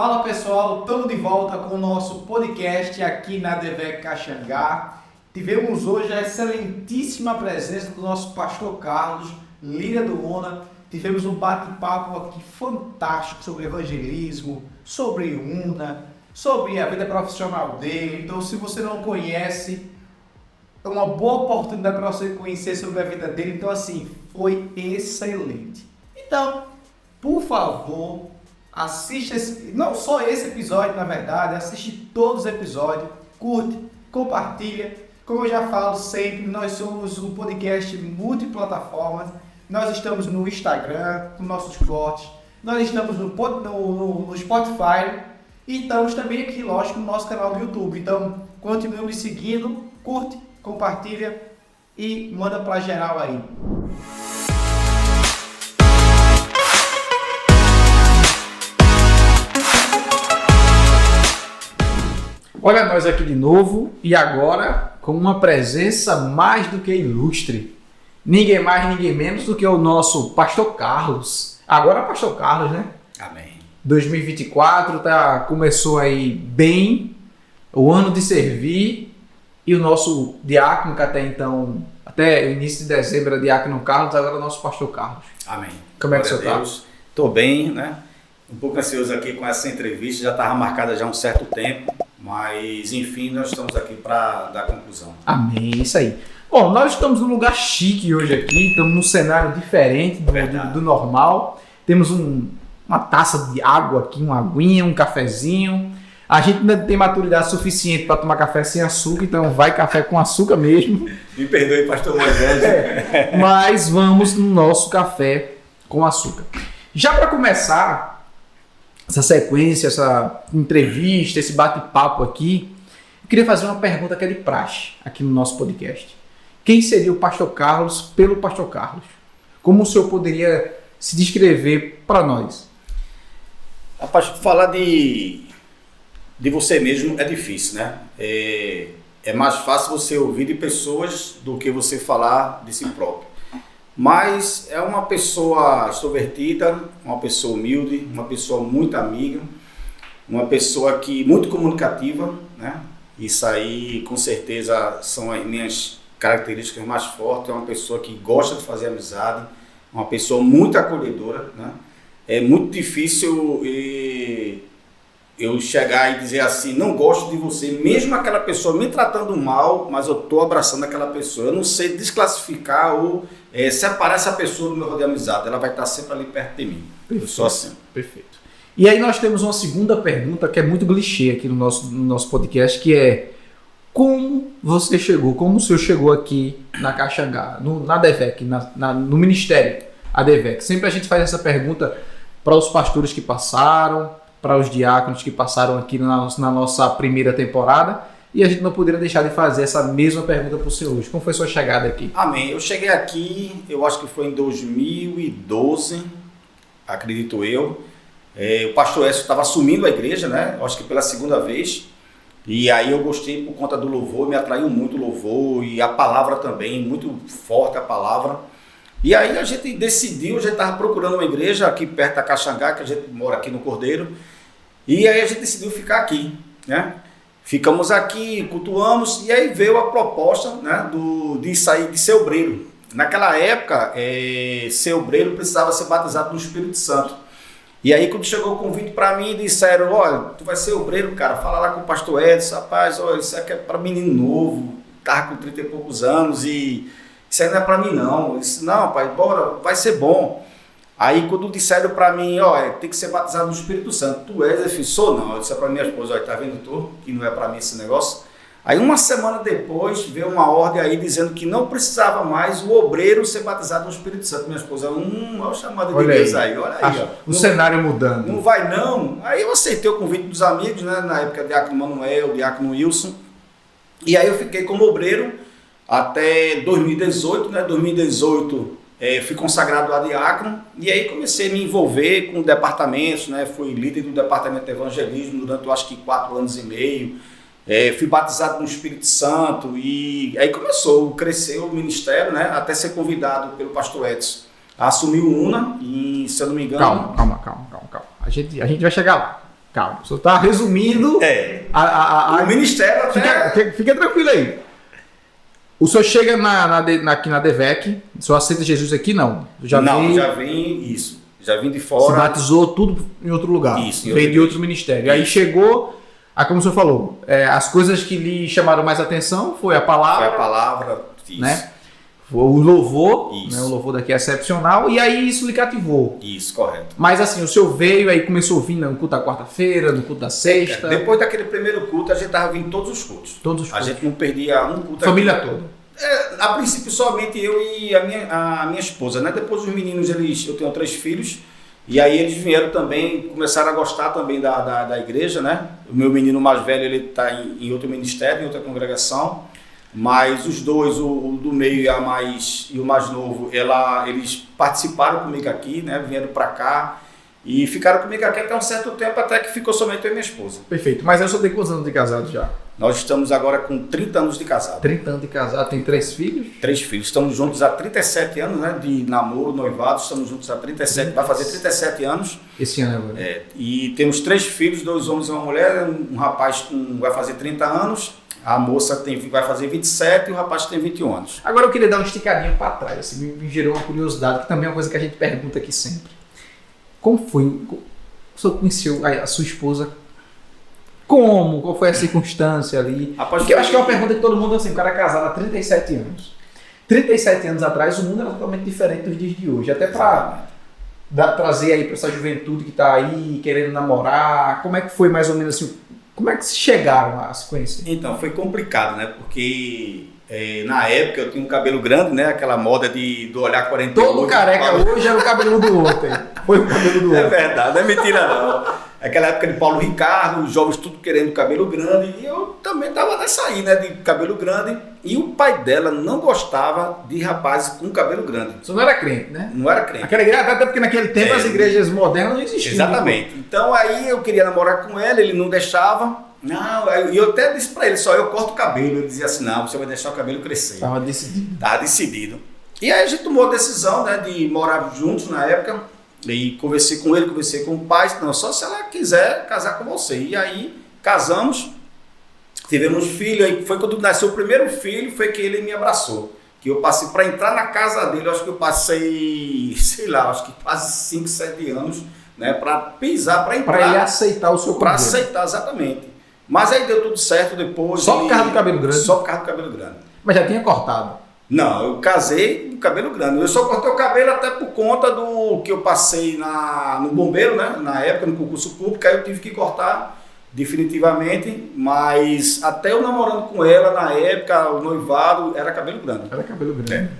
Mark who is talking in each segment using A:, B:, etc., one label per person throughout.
A: Fala pessoal, estamos de volta com o nosso podcast aqui na ADVEC Caxangá. Tivemos hoje a excelentíssima presença do nosso pastor Carlos, líder do UNA. Tivemos um bate-papo aqui fantástico sobre evangelismo, sobre UNA, sobre a vida profissional dele. Então, se você não conhece, é uma boa oportunidade para você conhecer sobre a vida dele. Então, assim, foi excelente. Então, por favor, assista não só esse episódio, na verdade, assiste todos os episódios, curte, compartilha. Como eu já falo sempre, nós somos um podcast multiplataformas. Nós estamos no Instagram, com nossos cortes. Nós estamos no Spotify. E estamos também aqui, lógico, no nosso canal do YouTube. Então, continue me seguindo, curte, compartilha e manda pra geral aí. Olha nós aqui de novo e agora com uma presença mais do que ilustre. Ninguém mais, ninguém menos do que o nosso pastor Carlos. Agora pastor Carlos, né?
B: Amém.
A: 2024 começou aí bem, o ano de servir, e o nosso diácono, que até então, até o início de dezembro era diácono Carlos, agora é o nosso pastor Carlos.
B: Amém.
A: Como é que você está?
B: Estou bem, né? Um pouco ansioso aqui com essa entrevista, já estava marcada já há um certo tempo, mas enfim, nós estamos aqui para dar conclusão.
A: Amém, isso aí. Bom, nós estamos num lugar chique hoje aqui, estamos num cenário diferente do normal. Temos uma taça de água aqui, uma aguinha, um cafezinho. A gente ainda tem maturidade suficiente para tomar café sem açúcar, então vai café com açúcar mesmo.
B: Me perdoe, pastor Moisés.
A: Mas vamos no nosso café com açúcar. Já para começar essa sequência, essa entrevista, esse bate-papo aqui, eu queria fazer uma pergunta que é de praxe aqui no nosso podcast. Quem seria o pastor Carlos pelo pastor Carlos? Como o senhor poderia se descrever para nós?
B: Rapaz, falar de você mesmo é difícil, né? É mais fácil você ouvir de pessoas do que você falar de si próprio. Mas é uma pessoa extrovertida, uma pessoa humilde, uma pessoa muito amiga, uma pessoa muito comunicativa, né? Isso aí com certeza são as minhas características mais fortes. É uma pessoa que gosta de fazer amizade, uma pessoa muito acolhedora, né? É muito difícil eu chegar e dizer assim, não gosto de você, mesmo aquela pessoa me tratando mal, mas eu estou abraçando aquela pessoa. Eu não sei desclassificar ou separar essa pessoa do meu rodeio de amizade. Ela vai estar sempre ali perto de mim.
A: Perfeito.
B: Eu sou assim.
A: Perfeito. E aí nós temos uma segunda pergunta que é muito clichê aqui no nosso podcast, que é: como você chegou, como o senhor chegou aqui na Caxangá, na ADVEC, no Ministério ADVEC? Sempre a gente faz essa pergunta para os pastores que passaram, para os diáconos que passaram aqui na nossa primeira temporada, e a gente não poderia deixar de fazer essa mesma pergunta para o senhor hoje. Como foi sua chegada aqui?
B: Amém. Eu cheguei aqui, eu acho que foi em 2012, acredito eu. O pastor Écio estava assumindo a igreja, né? Eu acho que pela segunda vez. E aí eu gostei por conta do louvor, me atraiu muito o louvor e a palavra também, muito forte a palavra. E aí a gente decidiu, a gente estava procurando uma igreja aqui perto da Caxangá, que a gente mora aqui no Cordeiro, e aí a gente decidiu ficar aqui, né? Ficamos aqui, cultuamos, e aí veio a proposta, né, de sair de ser obreiro. Naquela época, ser obreiro precisava ser batizado no Espírito Santo. E aí quando chegou o convite para mim, disseram, olha, tu vai ser obreiro, cara, fala lá com o pastor Edson, rapaz, olha, isso aqui é para menino novo, tava com 30 e poucos anos e isso aí não é para mim não. Eu disse, não, pai, bora, vai ser bom. Aí quando disseram para mim, olha, tem que ser batizado no Espírito Santo, tu és? Eu disse, sou não. Eu disse para minha esposa, olha, tá vendo tu, que não é para mim esse negócio? Aí uma semana depois veio uma ordem aí dizendo que não precisava mais o obreiro ser batizado no Espírito Santo. Minha esposa, olha o chamado de Deus aí, olha aí. Ó.
A: O cenário mudando.
B: Não vai não. Aí eu aceitei o convite dos amigos, né? Na época, diácono Manuel, diácono Wilson. E aí eu fiquei como obreiro até 2018, né? 2018 fui consagrado a diácono. E aí comecei a me envolver com departamentos, né? Fui líder do departamento de evangelismo durante, eu acho que 4 anos e meio. Fui batizado no Espírito Santo e aí começou a crescer o ministério, né? Até ser convidado pelo pastor Edson a assumir o UNA e, se eu não me engano...
A: Calma. A gente vai chegar lá. Calma, o senhor está resumindo
B: O ministério até...
A: Fica tranquilo aí. O senhor chega aqui na DEVEC, o senhor aceita Jesus aqui? Não. Já
B: vim de fora.
A: Se batizou tudo em outro lugar.
B: Isso.
A: Veio de outro ministério. Isso. Aí chegou, como o senhor falou, as coisas que lhe chamaram mais atenção foi a palavra.
B: Isso.
A: Né? O louvor, né? O louvor daqui é excepcional, e aí isso lhe cativou.
B: Isso, correto.
A: Mas assim, o senhor veio, aí começou a vir no culto da quarta-feira, no culto da sexta.
B: Depois daquele primeiro culto, a gente estava vindo todos os cultos. A gente não perdia um culto.
A: Família toda.
B: A princípio, somente eu e a minha esposa, né? Depois os meninos, eu tenho 3 filhos, e aí eles vieram também, começaram a gostar também da igreja, né? O meu menino mais velho, ele está em outro ministério, em outra congregação. Mas os dois, o do meio e o mais novo, eles participaram comigo aqui, né? Vieram para cá e ficaram comigo aqui até um certo tempo, até que ficou somente eu e minha esposa.
A: Perfeito. Mas eu só tenho quantos anos de casado já?
B: Nós estamos agora com 30 anos de casado.
A: 30 anos de casado, tem 3 filhos?
B: 3 filhos. Estamos juntos há 37 anos, né? De namoro, noivado, estamos juntos há 37, vai fazer 37 anos.
A: Esse ano agora.
B: E temos 3 filhos, 2 homens e uma mulher, um rapaz vai fazer 30 anos. A moça vai fazer 27 e o rapaz tem 21 anos.
A: Agora eu queria dar uma esticadinha para trás, assim, me gerou uma curiosidade, que também é uma coisa que a gente pergunta aqui sempre. Como foi? O senhor conheceu a sua esposa? Como? Qual foi a circunstância ali? Porque eu acho que é uma pergunta que todo mundo, assim, o cara é casado há 37 anos. 37 anos atrás o mundo era totalmente diferente dos dias de hoje. Até para trazer aí para essa juventude que está aí, querendo namorar, como é que foi mais ou menos assim? Como é que chegaram a se conhecer?
B: Então, foi complicado, né? Porque na época eu tinha um cabelo grande, né? Aquela moda do olhar 48.
A: Todo careca hoje era o cabelo do outro. Foi o cabelo do outro.
B: É verdade, não é mentira não. Aquela época de Paulo Ricardo, os jovens tudo querendo cabelo grande. E eu também estava nessa aí, né? De cabelo grande. E o pai dela não gostava de rapazes com cabelo grande.
A: Você não era crente, né?
B: Não era crente.
A: Aquela igreja, até porque naquele tempo as igrejas modernas não existiam.
B: Exatamente. Então aí eu queria namorar com ela, ele não deixava. Não, e eu até disse pra ele, só eu corto o cabelo. Ele dizia assim, não, você vai deixar o cabelo crescer.
A: Estava decidido.
B: Estava decidido. E aí a gente tomou a decisão, né, de morar juntos na época. E conversei com ele, conversei com o pai. Não, só se ela quiser casar com você. E aí casamos, tivemos filho. Aí foi quando nasceu o primeiro filho, foi que ele me abraçou. Que eu passei, para entrar na casa dele, eu acho que eu passei, sei lá, acho que quase 5, 7 anos, né, para pisar, para entrar.
A: Para ele aceitar o seu cabelo.
B: Para aceitar, exatamente. Mas aí deu tudo certo depois.
A: Só por causa do cabelo grande?
B: Só por causa do cabelo grande.
A: Mas já tinha cortado?
B: Não, eu casei com cabelo grande. Eu só cortei o cabelo até por conta do que eu passei no bombeiro, né? Na época, no concurso público, aí eu tive que cortar definitivamente. Mas até eu namorando com ela, na época, o noivado, era cabelo grande.
A: Era cabelo grande.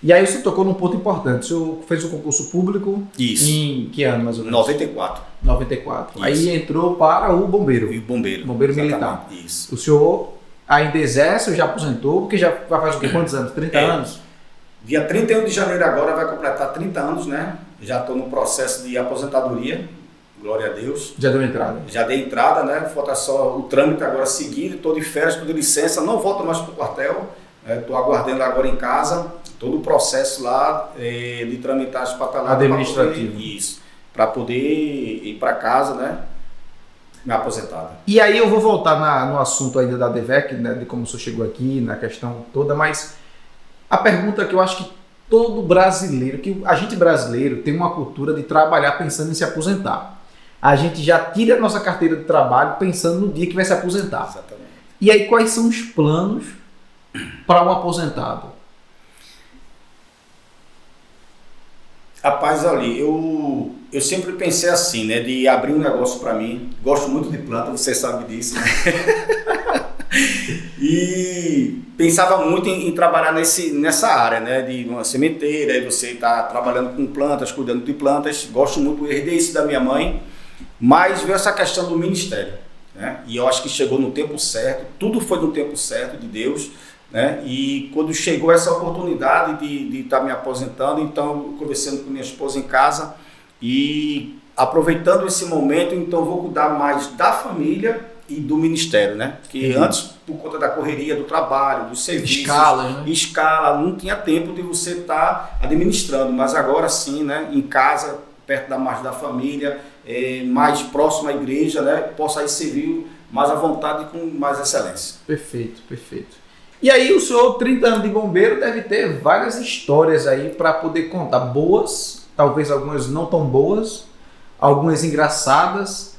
A: E aí você tocou num ponto importante. O senhor fez o concurso público.
B: Isso.
A: Em que ano, mais ou menos?
B: 94.
A: 94.
B: Isso.
A: Aí entrou para o bombeiro.
B: E o bombeiro.
A: Bombeiro militar.
B: Isso.
A: O senhor ainda exerce ou já aposentou? Porque já faz o quê? Quantos anos? 30 anos?
B: Dia 31 de janeiro agora vai completar 30 anos, né? Já estou no processo de aposentadoria, glória a Deus.
A: Já deu entrada?
B: Já dei entrada, né? Falta só o trâmite agora seguido, estou de férias, estou de licença, não volto mais para o quartel, estou aguardando agora em casa todo o processo lá de tramitar as pataladas.
A: Administrativo.
B: Isso, para poder ir para casa, né? Minha aposentada.
A: E aí eu vou voltar no assunto ainda da DEVEC, né, de como o senhor chegou aqui, na questão toda, mas a pergunta que eu acho que todo brasileiro, que a gente brasileiro tem uma cultura de trabalhar pensando em se aposentar. A gente já tira a nossa carteira de trabalho pensando no dia que vai se aposentar.
B: Exatamente.
A: E aí quais são os planos para um aposentado?
B: Rapaz, ali, eu sempre pensei assim, né, de abrir um negócio para mim. Gosto muito de planta, você sabe disso. E pensava muito em trabalhar nessa área, né, de uma sementeira, e você está trabalhando com plantas, cuidando de plantas. Gosto muito, herdei isso da minha mãe, mas veio essa questão do ministério, né, e eu acho que chegou no tempo certo, tudo foi no tempo certo de Deus. Né? E quando chegou essa oportunidade de estar me aposentando, então conversando com minha esposa em casa e aproveitando esse momento, então vou cuidar mais da família e do ministério, né? Porque antes, por conta da correria, do trabalho, dos serviços, escala, não tinha tempo de você estar administrando, mas agora sim, né? Em casa, perto mais da família, mais próximo à igreja, né? Possa aí servir mais à vontade e com mais excelência.
A: Perfeito, perfeito. E aí o senhor, 30 anos de bombeiro, deve ter várias histórias aí para poder contar. Boas, talvez algumas não tão boas, algumas engraçadas.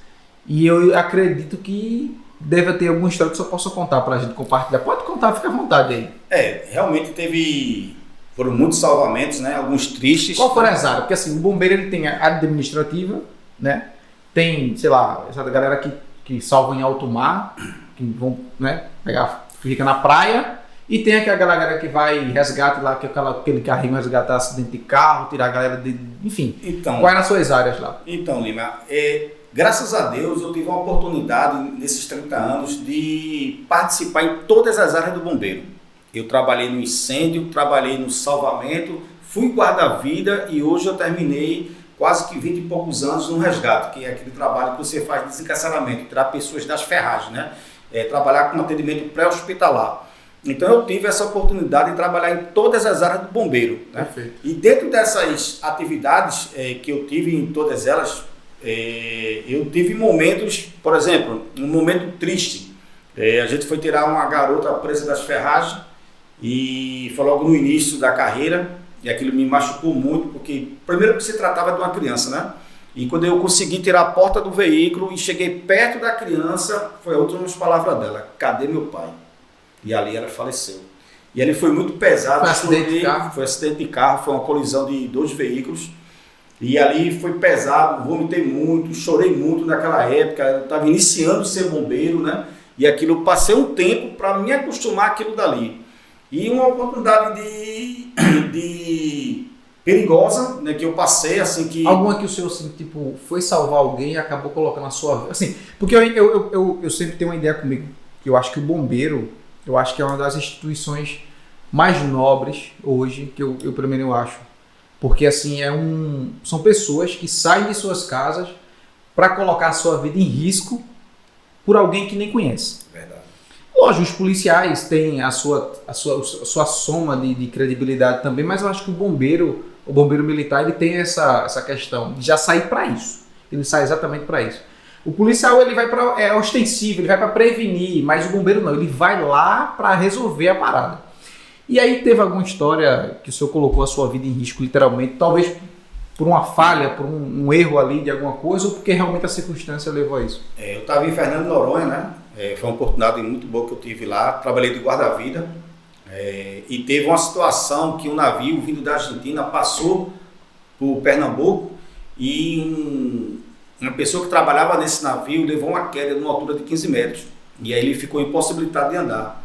A: E eu acredito que deve ter alguma história que o senhor possa contar para a gente compartilhar. Pode contar, fica à vontade aí.
B: Realmente foram muitos salvamentos, né? Alguns tristes.
A: Qual foram as áreas? Porque assim, o bombeiro ele tem a área administrativa, né? Tem, sei lá, essa galera que salva em alto mar, que vão, né, fica na praia, e tem aquela galera que vai resgate lá, que aquele carrinho resgatar acidente de carro, tirar a galera de... Enfim,
B: então,
A: quais eram as suas áreas lá?
B: Então, Lima, graças a Deus eu tive a oportunidade nesses 30 anos de participar em todas as áreas do bombeiro. Eu trabalhei no incêndio, trabalhei no salvamento, fui guarda-vida e hoje eu terminei quase que 20 e poucos anos no resgate, que é aquele trabalho que você faz de desencarceramento, tirar pessoas das ferragens, né? Trabalhar com atendimento pré-hospitalar. Então eu tive essa oportunidade de trabalhar em todas as áreas do bombeiro. Né?
A: Perfeito.
B: E dentro dessas atividades que eu tive em todas elas, eu tive momentos, por exemplo, um momento triste. A gente foi tirar uma garota presa das ferragens e foi logo no início da carreira, e aquilo me machucou muito, porque primeiro que se tratava de uma criança, né? E quando eu consegui tirar a porta do veículo e cheguei perto da criança, foi a última palavra dela: cadê meu pai? E ali ela faleceu. E ali foi muito pesado.
A: Foi acidente de carro?
B: Foi acidente de carro, foi uma colisão de 2 veículos. E ali foi pesado, vomitei muito, chorei muito naquela época. Eu estava iniciando a ser bombeiro, né? E aquilo, passei um tempo para me acostumar àquilo dali. E uma oportunidade de perigosa, né, que eu passei, assim que...
A: Alguma que o senhor, assim, tipo, foi salvar alguém e acabou colocando a sua vida? Assim, porque eu sempre tenho uma ideia comigo, que eu acho que o bombeiro, eu acho que é uma das instituições mais nobres hoje, que eu primeiro eu acho. Porque, assim, são pessoas que saem de suas casas para colocar a sua vida em risco por alguém que nem conhece.
B: Verdade.
A: Lógico, os policiais têm a sua soma de credibilidade também, mas eu acho que o bombeiro militar, ele tem essa questão de já sair para isso. Ele sai exatamente para isso. O policial, ele vai para ostensivo, ele vai para prevenir, mas o bombeiro não, ele vai lá para resolver a parada. E aí teve alguma história que o senhor colocou a sua vida em risco, literalmente, talvez por uma falha, por um erro ali de alguma coisa, ou porque realmente a circunstância levou a isso?
B: Eu estava em Fernando de Noronha, né? Foi uma oportunidade muito boa que eu tive lá. Trabalhei de guarda-vida e teve uma situação que um navio vindo da Argentina passou por Pernambuco e uma pessoa que trabalhava nesse navio levou uma queda numa altura de 15 metros e aí ele ficou impossibilitado de andar.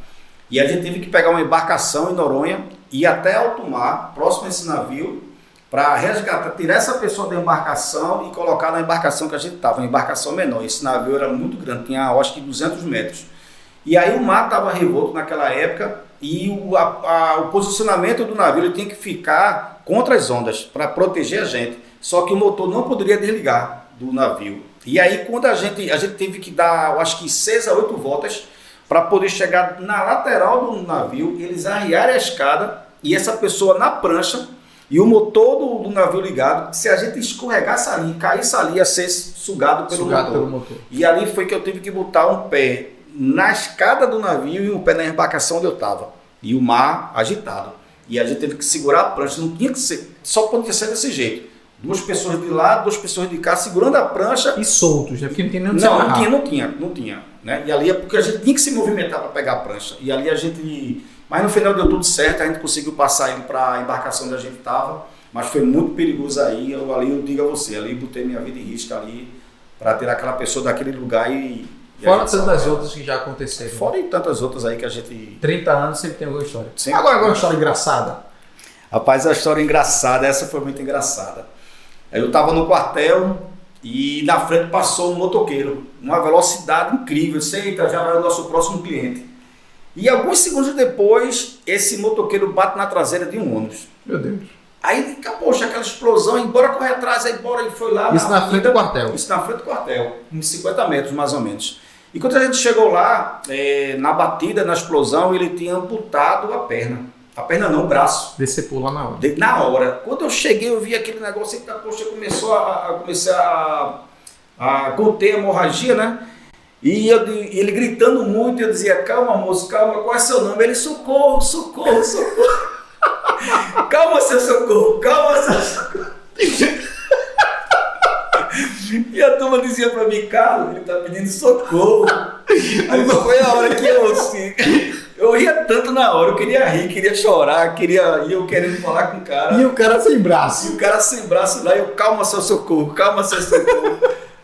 B: E a gente teve que pegar uma embarcação em Noronha e ir até alto mar, próximo a esse navio, para resgatar, tirar essa pessoa da embarcação e colocar na embarcação que a gente estava, uma embarcação menor. Esse navio era muito grande, tinha acho que 200 metros. E aí o mar estava revolto naquela época e o posicionamento do navio ele tinha que ficar contra as ondas para proteger a gente. Só que o motor não poderia desligar do navio. E aí quando a gente teve que dar, eu acho que 6 a 8 voltas para poder chegar na lateral do navio, eles arriarem a escada e essa pessoa na prancha e o motor do navio ligado, se a gente escorregasse ali, caísse ali, ia ser sugado pelo motor. E ali foi que eu tive que botar um pé na escada do navio e um pé na embarcação onde eu estava. E o mar agitado. E a gente teve que segurar a prancha, não tinha que ser, só podia ser desse jeito. 2 pessoas de lá, 2 pessoas de cá, segurando a prancha.
A: E soltos, né? Porque não tem nem onde
B: não tinha. Né? E ali é porque a gente tinha que se movimentar para pegar a prancha. E ali a gente... Mas no final deu tudo certo, a gente conseguiu passar ele para a embarcação onde a gente estava, mas foi muito perigoso aí, eu digo a você, ali botei minha vida em risco ali para tirar aquela pessoa daquele lugar e
A: fora tantas outras que já aconteceram.
B: Fora e tantas outras aí que a gente...
A: 30 anos sempre tem alguma história.
B: Sempre.
A: Agora uma história engraçada.
B: Rapaz, a história engraçada, essa foi muito engraçada. Eu estava no quartel e na frente passou um motoqueiro, uma velocidade incrível, eu sei, já vai o nosso próximo cliente. E alguns segundos depois, esse motoqueiro bate na traseira de um ônibus.
A: Meu Deus.
B: Aí, poxa, aquela explosão, embora correr atrás, aí embora ele foi lá.
A: Isso na frente do quartel?
B: Isso na frente do quartel, uns 50 metros mais ou menos. E quando a gente chegou lá, na batida, na explosão, ele tinha amputado a perna. A perna não, o braço.
A: Decepou lá na hora.
B: Na hora. Quando eu cheguei, eu vi aquele negócio, e poxa, comecei a contei a hemorragia, né? E ele gritando muito, eu dizia, calma moço, calma, qual é seu nome? Ele, socorro, socorro, socorro. Calma seu socorro, calma seu socorro. E a turma dizia pra mim, Carlos, ele tá pedindo socorro. Aí foi a hora que eu ria tanto na hora, eu queria rir, queria chorar, e eu querendo falar com o cara.
A: E o cara sem braço.
B: E o cara sem braço lá, eu, calma seu socorro, calma seu socorro.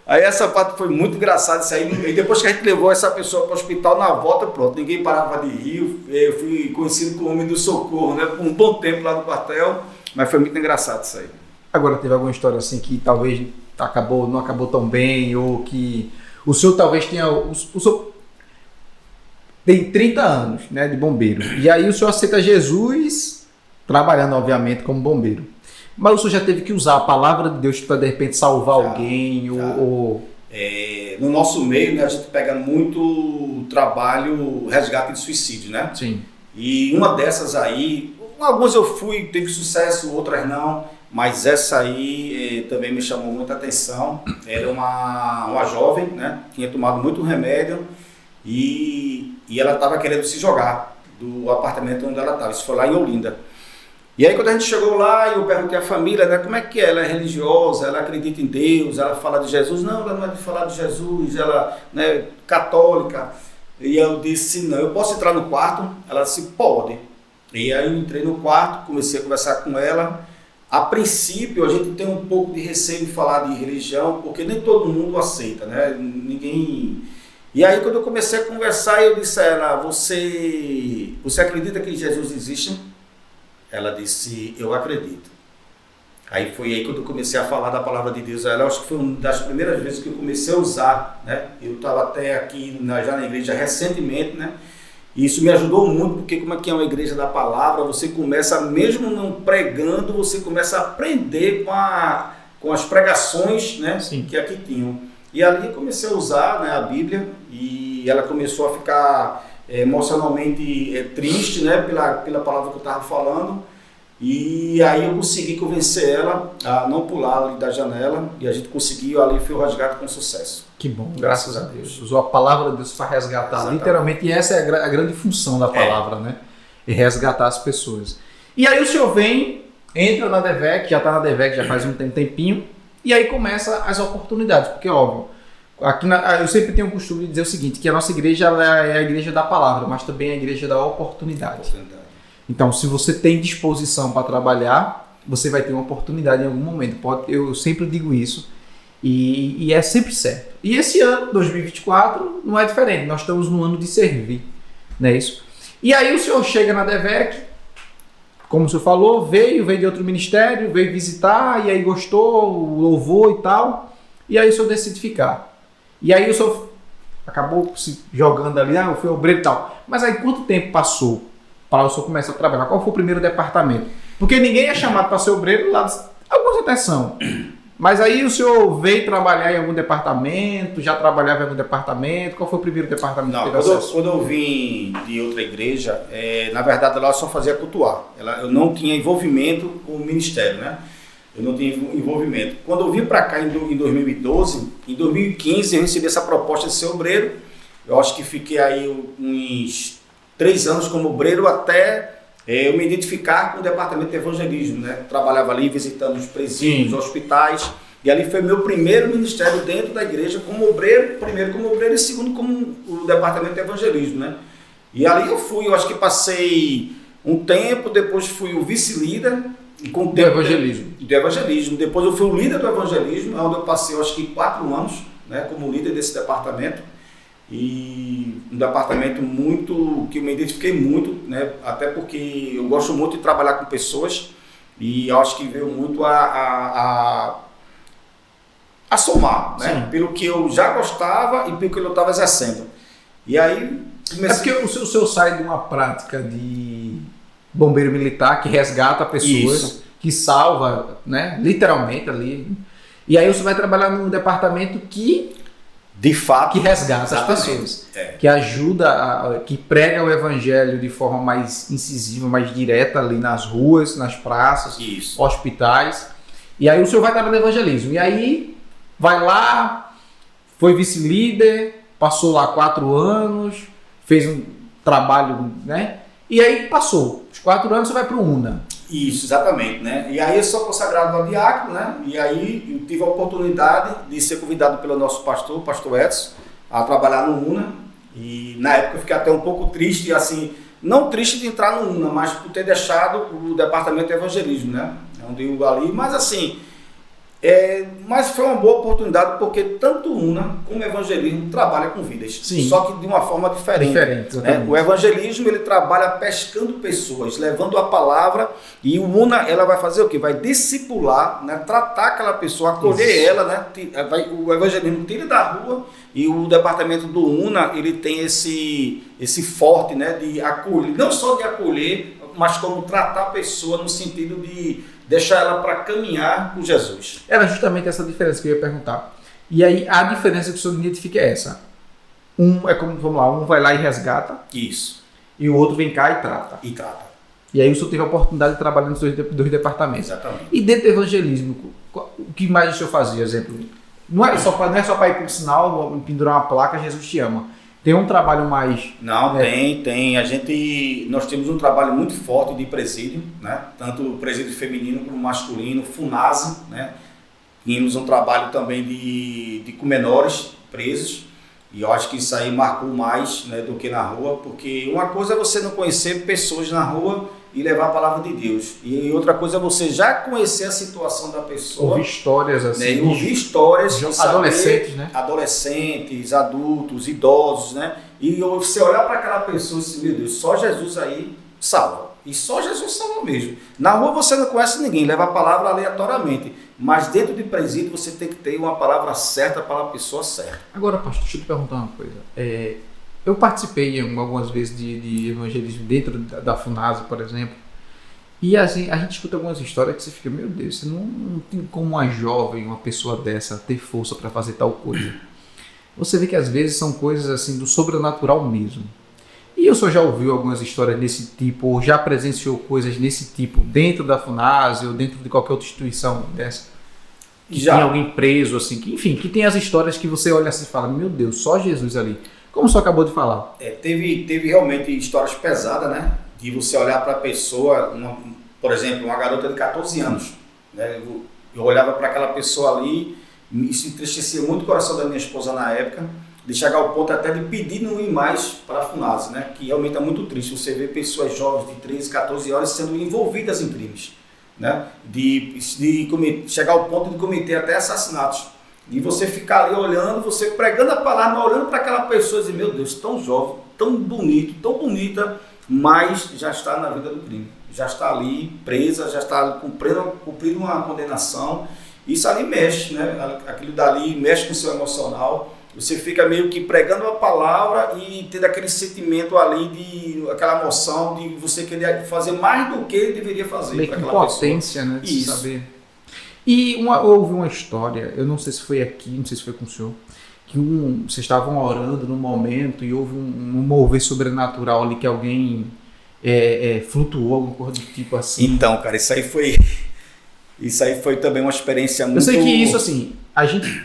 B: Aí essa parte foi muito engraçada, isso aí. E depois que a gente levou essa pessoa para o hospital, na volta, pronto, ninguém parava de rir. Eu fui conhecido como homem do socorro, né? Por um bom tempo lá no quartel, mas foi muito engraçado isso aí.
A: Agora, teve alguma história assim que talvez não acabou tão bem, ou que o senhor talvez tenha... O senhor tem 30 anos, né, de bombeiro, e aí o senhor aceita Jesus, trabalhando, obviamente, como bombeiro. Mas o senhor já teve que usar a palavra de Deus para, de repente, salvar alguém?
B: No nosso meio, né, a gente pega muito trabalho resgate de suicídio, né?
A: Sim.
B: E uma dessas aí, algumas eu teve sucesso, outras não, mas essa aí também me chamou muita atenção. Era uma jovem, né? Tinha tomado muito remédio e ela estava querendo se jogar do apartamento onde ela estava. Isso foi lá em Olinda. E aí quando a gente chegou lá, eu perguntei à família, né, como é que é? Ela é religiosa, ela acredita em Deus, ela fala de Jesus? Não, ela não é de falar de Jesus, ela é, né, católica. E eu disse, não, eu posso entrar no quarto? Ela disse, pode. E aí eu entrei no quarto, comecei a conversar com ela. A princípio a gente tem um pouco de receio de falar de religião, porque nem todo mundo aceita, né? Ninguém... E aí quando eu comecei a conversar, eu disse a ela, você acredita que Jesus existe? Ela disse, eu acredito. Aí foi aí quando eu comecei a falar da palavra de Deus a ela. Acho que foi uma das primeiras vezes que eu comecei a usar, né? Eu estava até aqui já na igreja recentemente, né? E isso me ajudou muito, porque como aqui é uma igreja da palavra, você começa, mesmo não pregando, você começa a aprender com as pregações, né?
A: Sim.
B: Que aqui tinham. E ali eu comecei a usar, né, a Bíblia, e ela começou a ficar emocionalmente triste, né, pela palavra que eu estava falando. E aí eu consegui convencer ela a não pular ali da janela, e a gente conseguiu, ali foi o resgate com sucesso.
A: Que bom, graças a Deus. Usou a palavra de Deus para resgatar,
B: exatamente,
A: literalmente, e essa é a grande função da palavra, né? E resgatar as pessoas. E aí o senhor vem, entra na DEVEC, já está na DEVEC já faz um tempinho, e aí começa as oportunidades, porque óbvio, aqui eu sempre tenho o costume de dizer o seguinte, que a nossa igreja ela é a igreja da palavra, mas também é a igreja da oportunidade. Então, se você tem disposição para trabalhar, você vai ter uma oportunidade em algum momento. Eu sempre digo isso e é sempre certo. E esse ano, 2024, não é diferente. Nós estamos no ano de servir, não é isso? E aí o senhor chega na DEVEC, como o senhor falou, veio de outro ministério, veio visitar, e aí gostou, louvou e tal, e aí o senhor decide ficar. E aí o senhor acabou se jogando ali, eu fui obreiro e tal. Mas aí quanto tempo passou para o senhor começar a trabalhar? Qual foi o primeiro departamento? Porque ninguém é chamado para ser obreiro lá, alguns até são. Mas aí o senhor veio trabalhar em algum departamento, já trabalhava em algum departamento? Qual foi o primeiro departamento que teve acesso?
B: Quando eu vim de outra igreja, na verdade lá eu só fazia cultuar. Eu não tinha envolvimento com o ministério, né? Eu não tinha envolvimento. Quando eu vim para cá em 2012, em 2015 eu recebi essa proposta de ser obreiro. Eu acho que fiquei aí uns 3 anos como obreiro até eu me identificar com o departamento de evangelismo, né? Trabalhava ali visitando os presídios, os hospitais, e ali foi meu primeiro ministério dentro da igreja como obreiro, primeiro como obreiro e segundo como o departamento de evangelismo, né? E ali eu acho que passei um tempo, depois fui o vice-líder
A: do evangelismo.
B: Depois eu fui o líder do evangelismo, onde eu passei, eu acho que 4 anos, né, como líder desse departamento. E um departamento muito que eu me identifiquei muito, né? Até porque eu gosto muito de trabalhar com pessoas e eu acho que veio muito a somar, né?
A: Sim.
B: Pelo que eu já gostava e pelo que eu estava exercendo. E aí
A: comecei... É porque o senhor sai de uma prática de bombeiro militar que resgata pessoas, isso, que salva, né? Literalmente ali. E aí você vai trabalhar num departamento que
B: de fato,
A: que resgata as pessoas, que ajuda, que prega o evangelho de forma mais incisiva, mais direta ali nas ruas, nas praças,
B: isso,
A: hospitais. E aí o senhor vai estar no evangelismo. E aí vai lá, foi vice-líder, passou lá 4 anos, fez um trabalho, né? E aí passou. Os 4 anos você vai para o UNA.
B: Isso, exatamente, né? E aí eu sou consagrado a diácono, né? E aí eu tive a oportunidade de ser convidado pelo nosso pastor, o pastor Edson, a trabalhar no UNA. E na época eu fiquei até um pouco triste, assim, não triste de entrar no UNA, mas por ter deixado o departamento de evangelismo, né? Onde eu ali, mas assim, mas foi uma boa oportunidade porque tanto o UNA como o evangelismo trabalha com vidas.
A: Sim.
B: Só que de uma forma diferente. Né? O evangelismo ele trabalha pescando pessoas, levando a palavra, e o UNA ela vai fazer o quê? Vai discipular, né? Tratar aquela pessoa, acolher ela, né? O evangelismo tira da rua, e o departamento do UNA ele tem esse forte, né? De acolher, não só de acolher, mas como tratar a pessoa no sentido de deixar ela para caminhar com Jesus.
A: Era justamente essa diferença que eu ia perguntar. E aí a diferença que o senhor identifica é essa. Um é como, vamos lá, um vai lá e resgata.
B: Isso.
A: E o outro vem cá e trata. E aí o senhor teve a oportunidade de trabalhar nos dois departamentos.
B: Exatamente.
A: E dentro do evangelismo, o que mais o senhor fazia? Exemplo, não é só para ir para o sinal, pendurar uma placa, Jesus te ama. Tem um trabalho mais...
B: Não, tem. Nós temos um trabalho muito forte de presídio, né? Tanto o presídio feminino como masculino, FUNASE, né? Tínhamos um trabalho também com menores presos, e eu acho que isso aí marcou mais, né, do que na rua, porque uma coisa é você não conhecer pessoas na rua e levar a palavra de Deus, e outra coisa é você já conhecer a situação da pessoa.
A: Ouvir histórias assim.
B: Né? Ouvir histórias de
A: adolescentes, né?
B: Adolescentes, adultos, idosos, né? E você olhar para aquela pessoa e dizer, meu Deus, só Jesus aí salva. E só Jesus salva mesmo. Na rua você não conhece ninguém, leva a palavra aleatoriamente. Mas dentro de presídio você tem que ter uma palavra certa para a pessoa certa.
A: Agora, pastor, deixa eu te perguntar uma coisa. Eu participei algumas vezes de evangelismo dentro da FUNASE, por exemplo. E assim, a gente escuta algumas histórias que você fica, meu Deus, você não tem como uma jovem, uma pessoa dessa, ter força para fazer tal coisa. Você vê que às vezes são coisas assim do sobrenatural mesmo. E o senhor já ouviu algumas histórias desse tipo, ou já presenciou coisas desse tipo dentro da FUNASE ou dentro de qualquer outra instituição dessa? Que
B: já.
A: Tem alguém preso, assim, que tem as histórias que você olha assim e fala, meu Deus, só Jesus ali. Como o senhor acabou de falar.
B: Teve realmente histórias pesadas, né? De você olhar para a pessoa, por exemplo, uma garota de 14 anos. Né? Eu olhava para aquela pessoa ali, isso entristecia muito o coração da minha esposa na época, de chegar ao ponto até de pedir não ir mais para a FUNASE, né? Que realmente é muito triste você ver pessoas jovens de 13, 14 anos sendo envolvidas em crimes, né? De chegar ao ponto de cometer até assassinatos. E você ficar ali olhando, você pregando a palavra, olhando para aquela pessoa e dizer, meu Deus, tão jovem, tão bonito, tão bonita, mas já está na vida do crime. Já está ali presa, já está cumprindo uma condenação. Isso ali mexe, né? Aquilo dali mexe com o seu emocional. Você fica meio que pregando a palavra e tendo aquele sentimento ali, aquela emoção de você querer fazer mais do que ele deveria fazer.
A: Meio que impotência, né? De saber. E eu ouvi uma história, eu não sei se foi aqui, não sei se foi com o senhor, que vocês estavam orando num momento e houve um mover sobrenatural ali que alguém flutuou, alguma coisa do tipo assim.
B: Então, cara, isso aí foi também uma experiência muito...
A: Eu sei que isso, assim,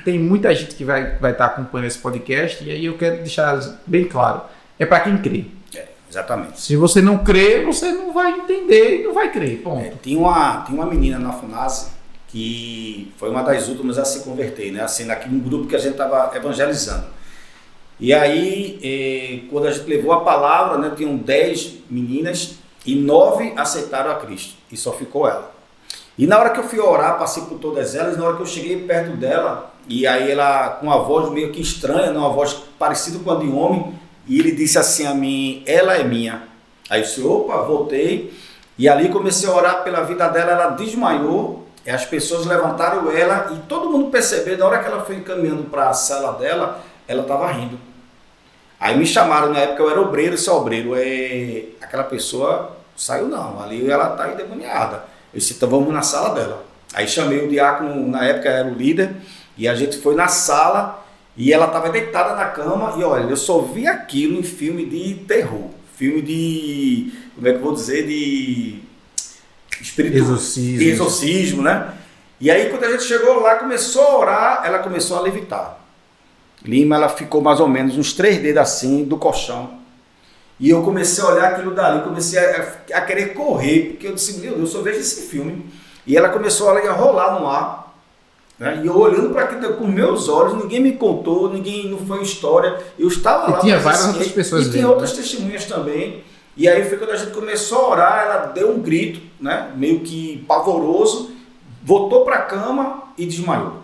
A: tem muita gente que vai estar acompanhando esse podcast e aí eu quero deixar bem claro, é para quem crê.
B: Exatamente.
A: Se você não crê, você não vai entender e não vai crer, ponto.
B: Tinha uma menina na FUNASE que foi uma das últimas a se converter, né? Assim, naquele grupo que a gente estava evangelizando. E aí, quando a gente levou a palavra, né, tinham 10 meninas e 9 aceitaram a Cristo, e só ficou ela. E na hora que eu fui orar, passei por todas elas, na hora que eu cheguei perto dela, e aí ela, com uma voz meio que estranha, uma voz parecida com a de homem, e ele disse assim a mim, ela é minha. Aí eu disse, opa, voltei, e ali comecei a orar pela vida dela, ela desmaiou, e as pessoas levantaram ela, e todo mundo percebeu, na hora que ela foi encaminhando para a cela dela, ela estava rindo. Aí me chamaram, na época eu era obreiro, esse obreiro, aquela pessoa saiu não, ali ela está endemoniada. Eu disse, então vamos na sala dela. Aí chamei o diácono, na época era o líder, e a gente foi na sala, e ela estava deitada na cama, e olha, eu só vi aquilo em filme de terror, filme de, como é que eu vou dizer, de exorcismo, né? E aí quando a gente chegou lá, começou a orar, ela começou a levitar. Lima, ela ficou mais ou menos uns 3 dedos assim do colchão. E eu comecei a olhar aquilo dali, comecei a querer correr, porque eu disse, meu Deus, eu só vejo esse filme. E ela começou a rolar no ar, né? E eu olhando para aquilo com meus olhos, ninguém me contou, não foi história. Eu estava lá.
C: E tinha várias outras pessoas
B: vendo. E tinha outras testemunhas também. E aí foi quando a gente começou a orar, ela deu um grito, né? Meio que pavoroso, voltou para a cama e desmaiou.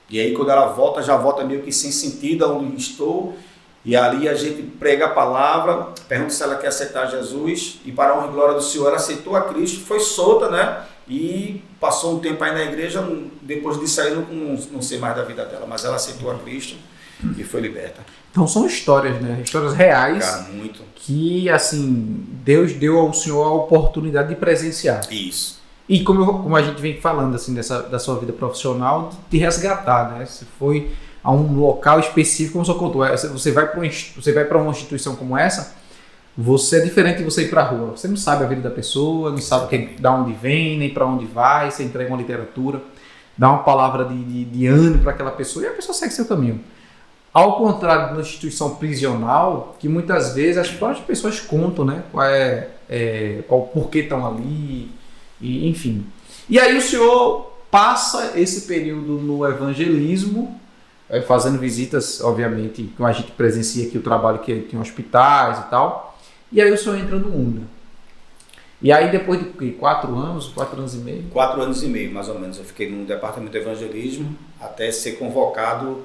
B: E aí quando ela volta, já volta meio que sem sentido aonde estou. E ali a gente prega a palavra, pergunta se ela quer aceitar Jesus, e para a honra e glória do Senhor, ela aceitou a Cristo, foi solta, né? E passou um tempo aí na igreja, depois disso aí não sei mais da vida dela, mas ela aceitou a Cristo e foi liberta.
C: Então são histórias, né? Histórias reais.
B: Cara, muito.
C: Que, assim, Deus deu ao Senhor a oportunidade de presenciar.
B: Isso.
C: E como a gente vem falando, assim, da sua vida profissional, de resgatar, né? Você foi a um local específico, como você contou, você vai para uma instituição como essa, você é diferente de você ir para a rua. Você não sabe a vida da pessoa, não sabe de onde vem, nem para onde vai, você entrega uma literatura, dá uma palavra de ânimo para aquela pessoa e a pessoa segue seu caminho. Ao contrário de uma instituição prisional, que muitas vezes as próprias pessoas contam, né, qual porquê estão ali, e, enfim. E aí o senhor passa esse período no evangelismo, fazendo visitas, obviamente, como a gente presencia aqui o trabalho que tem hospitais e tal, e aí o senhor entra no UNA. E aí depois de 4 anos e meio?
B: 4 anos e meio, mais ou menos. Eu fiquei no departamento de evangelismo até ser convocado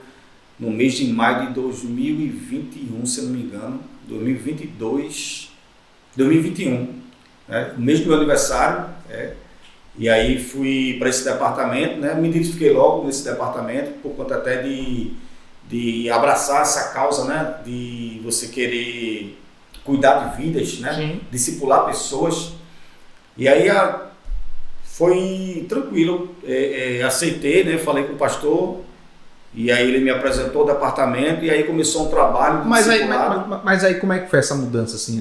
B: no mês de maio de 2021, se não me engano, 2021, né? No mês do meu aniversário, e aí fui para esse departamento, né? Me identifiquei logo nesse departamento, por conta até de abraçar essa causa, né? De você querer cuidar de vidas, né?
C: Sim.
B: Discipular pessoas. E aí foi tranquilo, aceitei, né? Falei com o pastor, e aí ele me apresentou o departamento, e aí começou um trabalho de discipulado.
C: Mas aí como é que foi essa mudança, assim?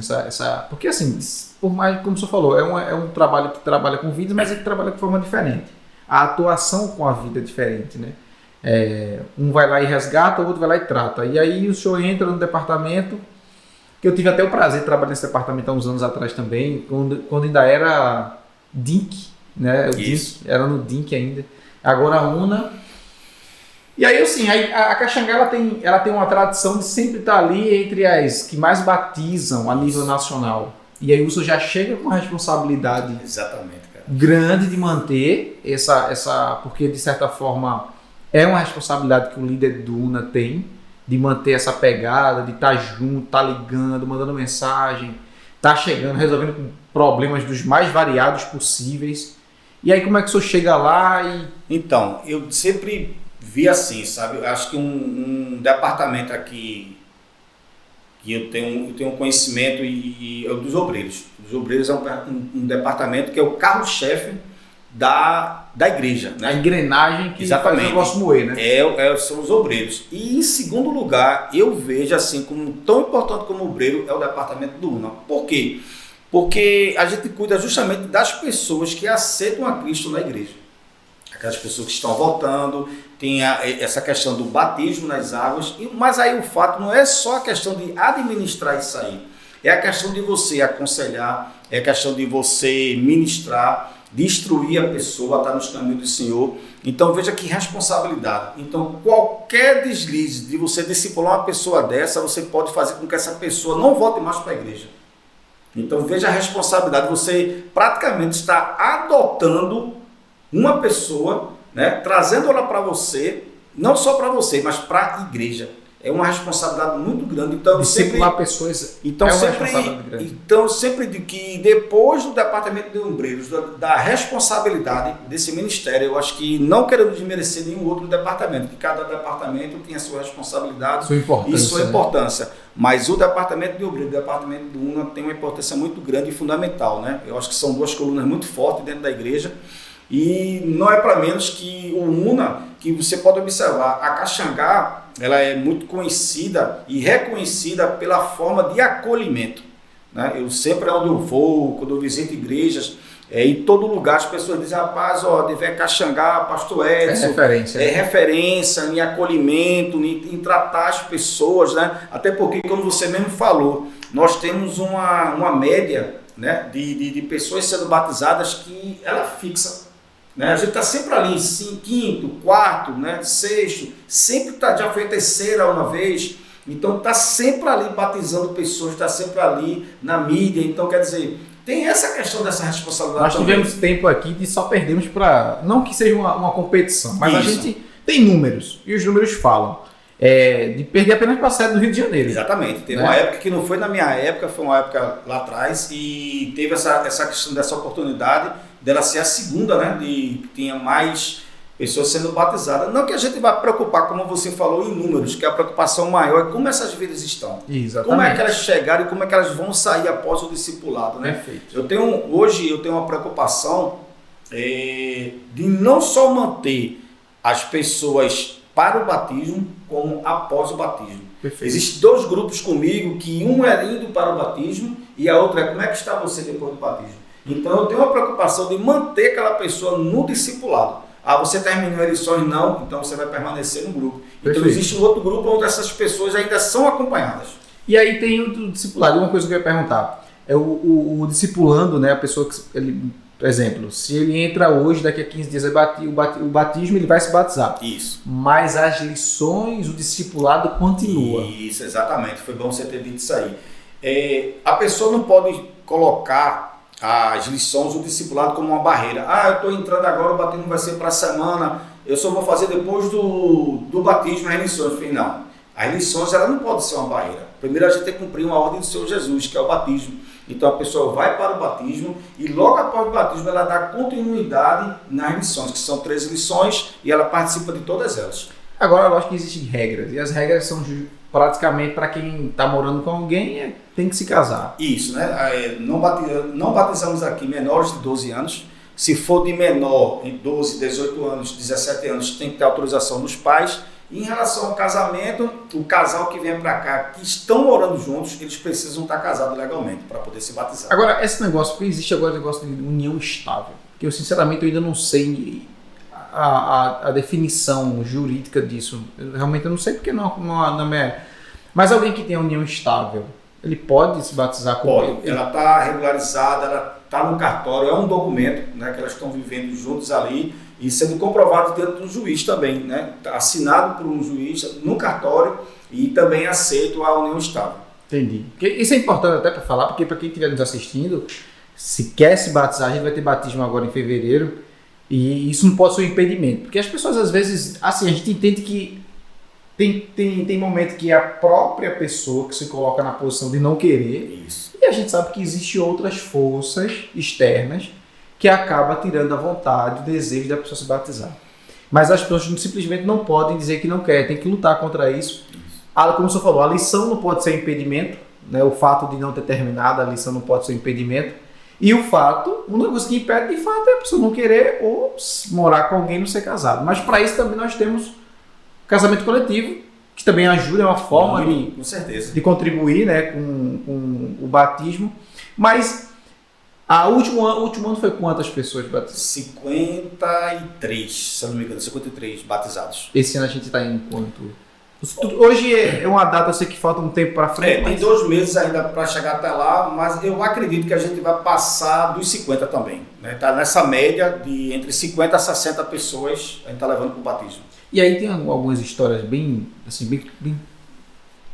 C: Porque assim, por mais, como o senhor falou, é um trabalho que trabalha com vidas, mas é que trabalha de forma diferente. A atuação com a vida é diferente, né? Um vai lá e resgata, o outro vai lá e trata. E aí o senhor entra no departamento, que eu tive até o prazer de trabalhar nesse departamento há uns anos atrás também, quando ainda era DINC, né?
B: Isso.
C: Era no DINC ainda. Agora a UNA. E aí, assim, a Caxangá ela tem uma tradição de sempre estar ali entre as que mais batizam a nível nacional. E aí o senhor já chega com a responsabilidade
B: Exatamente, cara.
C: grande de manter porque de certa forma é uma responsabilidade que o líder do UNA tem, de manter essa pegada, de estar junto, estar ligando, mandando mensagem, estar chegando, resolvendo problemas dos mais variados possíveis. E aí como é que o senhor chega lá e...
B: Então, eu sempre vi assim, sabe? Eu acho que um departamento aqui que eu tenho conhecimento e é o dos obreiros. Os obreiros é um departamento que é o carro-chefe da igreja, né?
C: A engrenagem que
B: Exatamente.
C: faz o negócio moer, né?
B: São os obreiros. E em segundo lugar, eu vejo assim como tão importante como obreiro é o departamento do UNA. Por quê? Porque a gente cuida justamente das pessoas que aceitam a Cristo na igreja. Aquelas pessoas que estão voltando, tem essa questão do batismo nas águas, mas aí o fato não é só a questão de administrar isso aí, é a questão de você aconselhar, é a questão de você ministrar, de instruir a pessoa a estar nos caminhos do Senhor. Então veja que responsabilidade. Então qualquer deslize de você discipular uma pessoa dessa, você pode fazer com que essa pessoa não volte mais para a igreja. Então veja a responsabilidade, você praticamente está adotando uma pessoa, né, trazendo ela para você, não só para você, mas para a igreja. É uma responsabilidade muito grande. Então,
C: discipular pessoas
B: então,
C: é uma
B: sempre,
C: responsabilidade grande.
B: Então, sempre digo que depois do departamento de obreiros, da responsabilidade desse ministério, eu acho que não querendo desmerecer nenhum outro departamento, que cada departamento tem a sua responsabilidade e sua importância. Mas o departamento de obreiros, o departamento do UNA tem uma importância muito grande e fundamental, né? Eu acho que são duas colunas muito fortes dentro da igreja. E não é para menos que o UNA, que você pode observar, a Caxangá, ela é muito conhecida e reconhecida pela forma de acolhimento, né? Eu sempre, onde eu vou, quando eu visito igrejas, Em todo lugar as pessoas dizem, rapaz, ó, DVEC Caxangá, pastor Edson,
C: referência.
B: É referência em acolhimento, em tratar as pessoas, né? Até porque, como você mesmo falou, nós temos uma média, né, de pessoas sendo batizadas que ela fixa. Né? A gente está sempre ali em quinto, quarto, né, sexto, sempre já foi a terceira uma vez, então está sempre ali batizando pessoas, está sempre ali na mídia, então quer dizer, tem essa questão dessa responsabilidade.
C: Nós
B: também.
C: tivemos tempo aqui de só perdemos para, não que seja uma competição, mas a
B: Isso.
C: gente tem números, e os números falam, de perder apenas para a sede do Rio de Janeiro.
B: Exatamente, teve
C: Né?
B: uma época que não foi na minha época, foi uma época lá atrás, e teve essa questão dessa oportunidade dela ser a segunda, né, que tinha mais pessoas sendo batizadas. Não que a gente vá preocupar, como você falou, em números, que a preocupação maior é como essas vidas estão.
C: Exatamente.
B: Como é que elas chegaram e como é que elas vão sair após o discipulado, né?
C: Perfeito.
B: Hoje eu tenho uma preocupação de não só manter as pessoas para o batismo, como após o batismo.
C: Perfeito.
B: Existem dois grupos comigo, que um é indo para o batismo e a outra é como é que está você depois do batismo. Então eu tenho uma preocupação de manter aquela pessoa no discipulado. Ah, você terminou eleições? Não, então você vai permanecer no grupo. Então
C: Perfeito.
B: existe um outro grupo onde essas pessoas ainda são acompanhadas.
C: E aí tem o discipulado. Uma coisa que eu ia perguntar é o discipulando, né? A pessoa que, por exemplo, se ele entra hoje, daqui a 15 dias o batismo, ele vai se batizar.
B: Isso.
C: Mas as lições, o discipulado continua.
B: Isso, exatamente. Foi bom você ter dito isso aí. A pessoa não pode colocar as lições, o discipulado como uma barreira. Ah, eu estou entrando agora, o batismo vai ser para a semana, eu só vou fazer depois do batismo as lições. Eu falei, não, as lições ela não pode ser uma barreira. Primeiro a gente tem que cumprir uma ordem do Senhor Jesus, que é o batismo. Então a pessoa vai para o batismo e logo após o batismo ela dá continuidade nas lições, que são 13 lições, e ela participa de todas elas.
C: Agora, lógico que existem regras. E as regras são praticamente para quem está morando com alguém, tem que se casar.
B: Isso, né? Não batizamos aqui menores de 12 anos. Se for de menor, em 12, 18 anos, 17 anos, tem que ter autorização dos pais. E em relação ao casamento, o casal que vem para cá, que estão morando juntos, eles precisam estar casados legalmente para poder se batizar.
C: Agora, esse negócio, porque existe agora o negócio de união estável, que eu sinceramente eu ainda não sei a definição jurídica disso. Realmente eu não sei porque não é. Mas alguém que tem a união estável, ele pode se batizar com
B: Pode.
C: ele?
B: Ela está regularizada, ela está no cartório, é um documento, né, que elas estão vivendo juntos ali e sendo comprovado dentro do juiz também, né, assinado por um juiz no cartório e também aceito a união estável.
C: Entendi. Porque isso é importante até para falar, porque para quem estiver nos assistindo, se quer se batizar, a gente vai ter batismo agora em fevereiro e isso não pode ser um impedimento. Porque as pessoas às vezes, assim, a gente entende que tem momento que é a própria pessoa que se coloca na posição de não querer.
B: Isso.
C: E a gente sabe que existem outras forças externas que acabam tirando a vontade, o desejo da pessoa se batizar. Mas as pessoas simplesmente não podem dizer que não querem, tem que lutar contra isso. Como o senhor falou, a lição não pode ser impedimento, né? O fato de não ter terminado a lição não pode ser impedimento. E o fato, uma coisa que impede de fato é a pessoa não querer ou morar com alguém e não ser casado. Mas para isso também nós temos casamento coletivo, que também ajuda, é uma forma
B: Com certeza.
C: de contribuir, né, com o batismo. Mas o último ano foi quantas pessoas batizadas?
B: 53, se eu não me engano, 53 batizados.
C: Esse ano a gente está em quanto? Hoje é uma data, eu sei que falta um tempo para frente.
B: Tem 2 meses ainda para chegar até lá, mas eu acredito que a gente vai passar dos 50 também. Está nessa média de entre 50 a 60 pessoas a gente está levando para o batismo.
C: E aí tem algumas histórias bem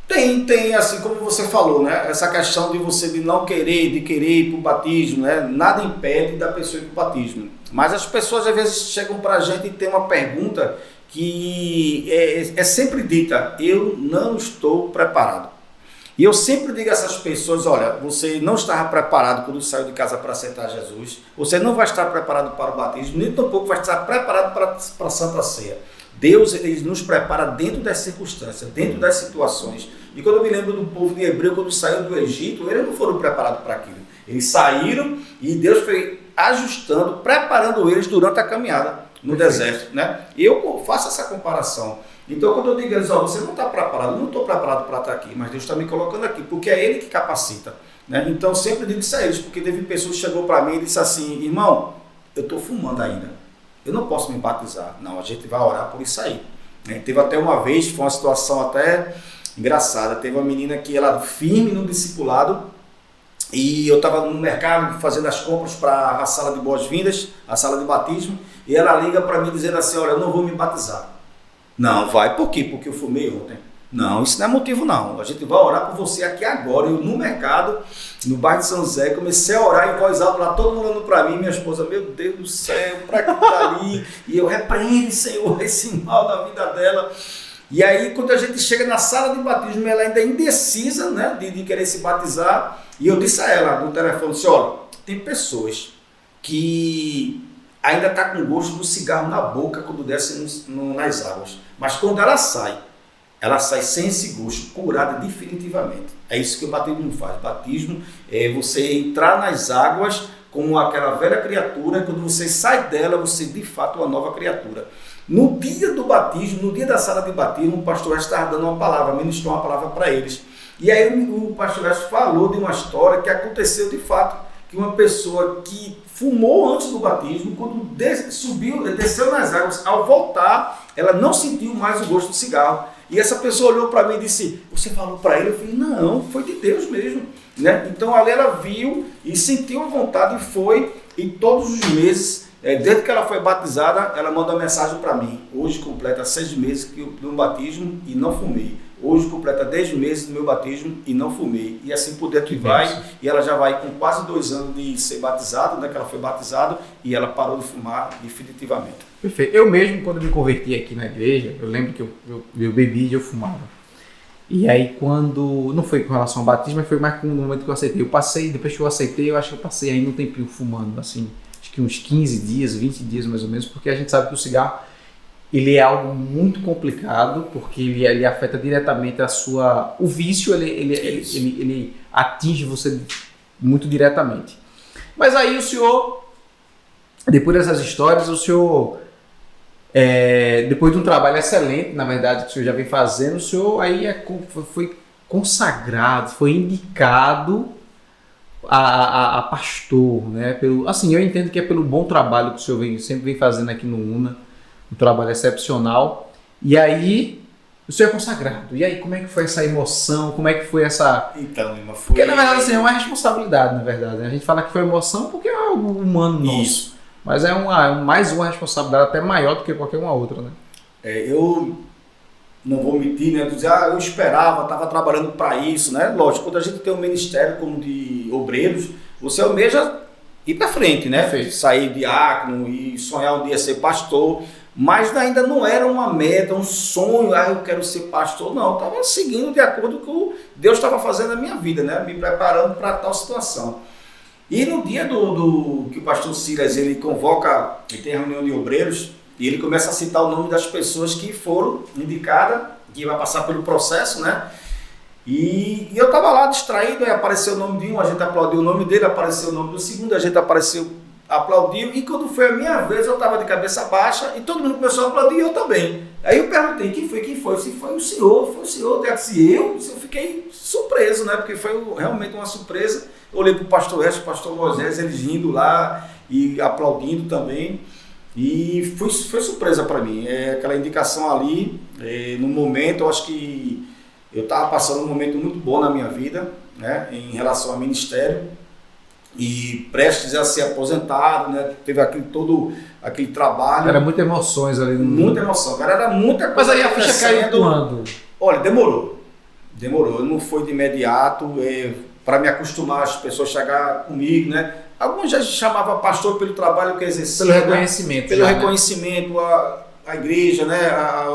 B: Tem, assim como você falou, né? Essa questão de você de não querer, de querer ir para o batismo, né? Nada impede da pessoa ir para o batismo. Mas as pessoas às vezes chegam para a gente e tem uma pergunta que é sempre dita: eu não estou preparado. E eu sempre digo a essas pessoas: olha, você não estava preparado quando saiu de casa para aceitar Jesus, você não vai estar preparado para o batismo, nem tampouco vai estar preparado para a Santa Ceia. Deus ele nos prepara dentro das circunstâncias, dentro das situações. E quando eu me lembro do povo de Hebreu, quando saiu do Egito, eles não foram preparados para aquilo. Eles saíram e Deus foi ajustando, preparando eles durante a caminhada no deserto, né? E eu faço essa comparação. Então, quando eu digo a eles, você não está preparado, eu não estou preparado para estar aqui, mas Deus está me colocando aqui, porque é Ele que capacita. Né? Então, sempre digo isso a eles, porque teve pessoas que chegou para mim e disse assim, irmão, eu estou fumando ainda, eu não posso me batizar. Não, a gente vai orar por isso aí. Teve até uma vez, foi uma situação até engraçada, teve uma menina que ela firme no discipulado, e eu estava no mercado fazendo as compras para a sala de boas-vindas, a sala de batismo, e ela liga para mim dizendo assim, olha, eu não vou me batizar. Não, vai, por quê? Porque eu fumei ontem. Não, isso não é motivo não, a gente vai orar por você aqui agora. Eu no mercado, no bairro de São José, comecei a orar em voz alta, lá todo mundo olhando para mim, minha esposa, meu Deus do céu, para que tá ali? E eu repreendo, Senhor, esse mal da vida dela. E aí, quando a gente chega na sala de batismo, ela ainda é indecisa, né, de querer se batizar, e eu disse a ela no telefone, disse, olha, tem pessoas que ainda tá com gosto do cigarro na boca quando desce nas águas, mas quando ela sai sem esse gosto, curada definitivamente. É isso que o batismo faz. Batismo é você entrar nas águas como aquela velha criatura, e quando você sai dela, você de fato é uma nova criatura. No dia do batismo, no dia da sala de batismo, o pastor estava dando uma palavra, ministrou uma palavra para eles. E aí o pastor falou de uma história que aconteceu de fato, que uma pessoa que fumou antes do batismo, quando desceu nas águas, ao voltar, ela não sentiu mais o gosto do cigarro. E essa pessoa olhou para mim e disse, você falou para ele? Eu falei, não, foi de Deus mesmo. Né? Então ali ela viu e sentiu a vontade e foi, e todos os meses, desde que ela foi batizada, ela manda uma mensagem para mim. Hoje completa 6 meses do meu batismo e não fumei. Hoje completa 10 meses do meu batismo e não fumei. E assim por dentro vai. E ela já vai com quase 2 anos de ser batizada, né, que ela foi batizada, e ela parou de fumar definitivamente.
C: Perfeito. Eu mesmo, quando me converti aqui na igreja, eu lembro que eu bebia e eu fumava. E aí quando, não foi com relação ao batismo, mas foi mais no momento que eu aceitei. Eu passei, depois que eu aceitei, eu acho que eu passei ainda um tempinho fumando, assim, acho que uns 15 dias, 20 dias mais ou menos, porque a gente sabe que o cigarro, ele é algo muito complicado, porque ele afeta diretamente o vício, ele atinge você muito diretamente. Mas aí o senhor, depois dessas histórias, o senhor, depois de um trabalho excelente, na verdade, que o senhor já vem fazendo, o senhor aí foi consagrado, foi indicado a pastor, né? Assim, eu entendo que é pelo bom trabalho que o senhor sempre vem fazendo aqui no UNA, um trabalho excepcional. E aí, o senhor é consagrado. E aí, como é que foi essa emoção? Como é que foi essa...
B: Então, Lima, foi...
C: Porque, na verdade, assim, é uma responsabilidade, na verdade. A gente fala que foi emoção porque é algo humano nosso.
B: Isso.
C: Mas é mais uma responsabilidade até maior do que qualquer uma outra, né?
B: Eu não vou mentir, né? Dizer, eu esperava, estava trabalhando para isso, né? Lógico, quando a gente tem um ministério como de obreiros, você almeja ir para frente, né? Sair diácono e sonhar um dia ser pastor, mas ainda não era uma meta, um sonho, eu quero ser pastor, não. Eu estava seguindo de acordo com o que Deus estava fazendo na minha vida, né? Me preparando para tal situação. E no dia que o pastor Silas, ele convoca, ele tem reunião de obreiros, e ele começa a citar o nome das pessoas que foram indicadas, que vai passar pelo processo, né? E eu estava lá distraído, aí apareceu o nome de um, a gente aplaudiu o nome dele, apareceu o nome do segundo, a gente aplaudiu, e quando foi a minha vez, eu estava de cabeça baixa, e todo mundo começou a aplaudir, e eu também. Aí eu perguntei, quem foi? Se foi o senhor, eu fiquei surpreso, né? Porque foi realmente uma surpresa. Eu olhei para o pastor Edson, o pastor Moisés, eles rindo lá e aplaudindo também. E foi surpresa para mim. Aquela indicação ali, no momento, eu acho que eu estava passando um momento muito bom na minha vida, né, em relação ao ministério, e prestes a ser aposentado, né, teve todo aquele trabalho.
C: Era muitas emoções ali.
B: Muita emoção, cara, era muita coisa.
C: Mas aí a ficha caiu quando?
B: Olha, demorou, não foi de imediato, para me acostumar as pessoas chegar comigo, né. Alguns já chamavam pastor pelo trabalho que exercia.
C: Pelo reconhecimento.
B: Pelo reconhecimento, a igreja, né?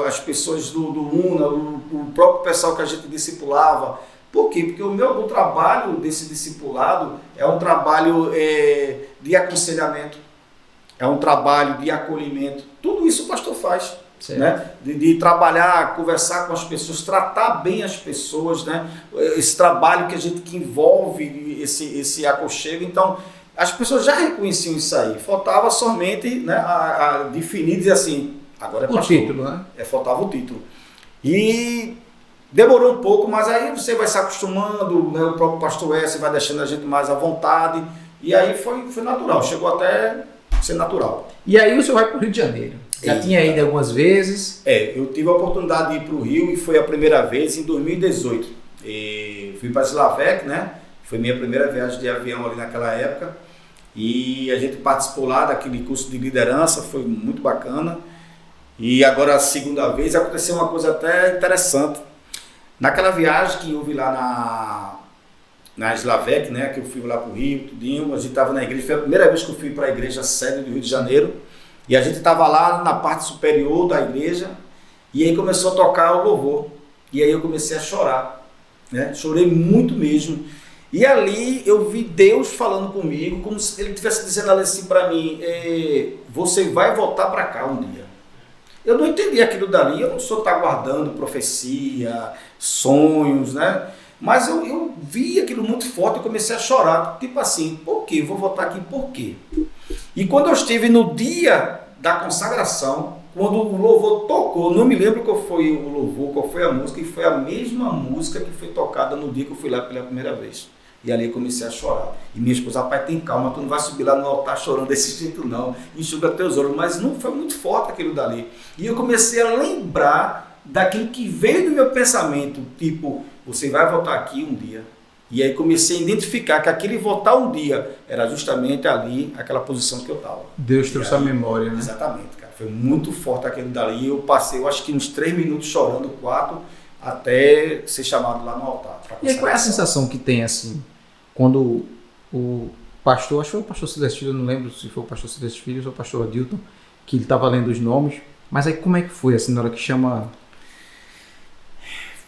B: As pessoas do UNA, o próprio pessoal que a gente discipulava. Por quê? Porque o trabalho desse discipulado é um trabalho de aconselhamento, é um trabalho de acolhimento. Tudo isso o pastor faz. Né? De trabalhar, conversar com as pessoas, tratar bem as pessoas, né? Esse trabalho que envolve esse aconchego. Então, as pessoas já reconheciam isso aí, faltava somente, né, a definir, dizer assim, agora é
C: O
B: pastor.
C: título, né?
B: Faltava o título. E demorou um pouco, mas aí você vai se acostumando, né? O próprio pastor S vai deixando a gente mais à vontade, e aí foi natural, chegou até ser natural.
C: E aí o senhor vai para o Rio de Janeiro. Já
B: Eita.
C: tinha ido algumas vezes.
B: Eu tive a oportunidade de ir para o Rio e foi a primeira vez em 2018. Fui para Slavec, né? Foi minha primeira viagem de avião ali naquela época. E a gente participou lá daquele curso de liderança, foi muito bacana. E agora a segunda vez aconteceu uma coisa até interessante. Naquela viagem que houve lá na Slavec, né? Que eu fui lá para o Rio, tudinho, a gente estava na igreja, foi a primeira vez que eu fui para a igreja sede do Rio de Janeiro. E a gente estava lá na parte superior da igreja, e aí começou a tocar o louvor. E aí eu comecei a chorar, né? Chorei muito mesmo. E ali eu vi Deus falando comigo, como se Ele estivesse dizendo assim para mim, você vai voltar para cá um dia. Eu não entendi aquilo dali, eu não sou estar guardando profecia, sonhos, né? Mas eu vi aquilo muito forte e comecei a chorar, tipo assim, por quê? Vou voltar aqui por quê? E quando eu estive no dia da consagração, quando o louvor tocou, não me lembro qual foi o louvor, qual foi a música, e foi a mesma música que foi tocada no dia que eu fui lá pela primeira vez. E ali eu comecei a chorar. E minha esposa, pai, tem calma, tu não vai subir lá no altar chorando desse jeito não, enxuga teus olhos. Mas não foi muito forte aquilo dali. E eu comecei a lembrar daquilo que veio do meu pensamento, tipo, você vai voltar aqui um dia. E aí comecei a identificar que aquele voltar um dia era justamente ali, aquela posição que eu estava.
C: Deus trouxe a memória, né?
B: Exatamente, cara. Foi muito forte aquele dali. Eu passei, eu acho que uns 3 minutos chorando, 4, até ser chamado lá no altar.
C: E aí, qual é a sensação que tem, assim, quando o pastor, acho que foi o pastor Celeste Filho, eu não lembro se foi o pastor Celeste Filho ou o pastor Adilton, que ele estava lendo os nomes, mas aí como é que foi, assim, na hora que chama...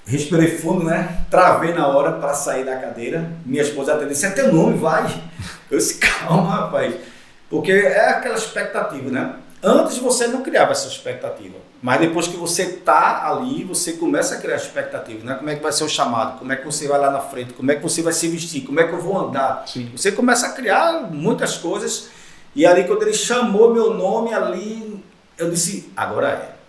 B: Respirei fundo, né? Travei na hora para sair da cadeira. Minha esposa até disse, é teu nome, vai. Eu disse, calma, rapaz. Porque é aquela expectativa, né? Antes você não criava essa expectativa. Mas depois que você está ali, você começa a criar expectativa, né? Como é que vai ser o chamado? Como é que você vai lá na frente? Como é que você vai se vestir? Como é que eu vou andar?
C: Sim.
B: Você começa a criar muitas coisas. E ali, quando ele chamou meu nome, ali, eu disse, agora é.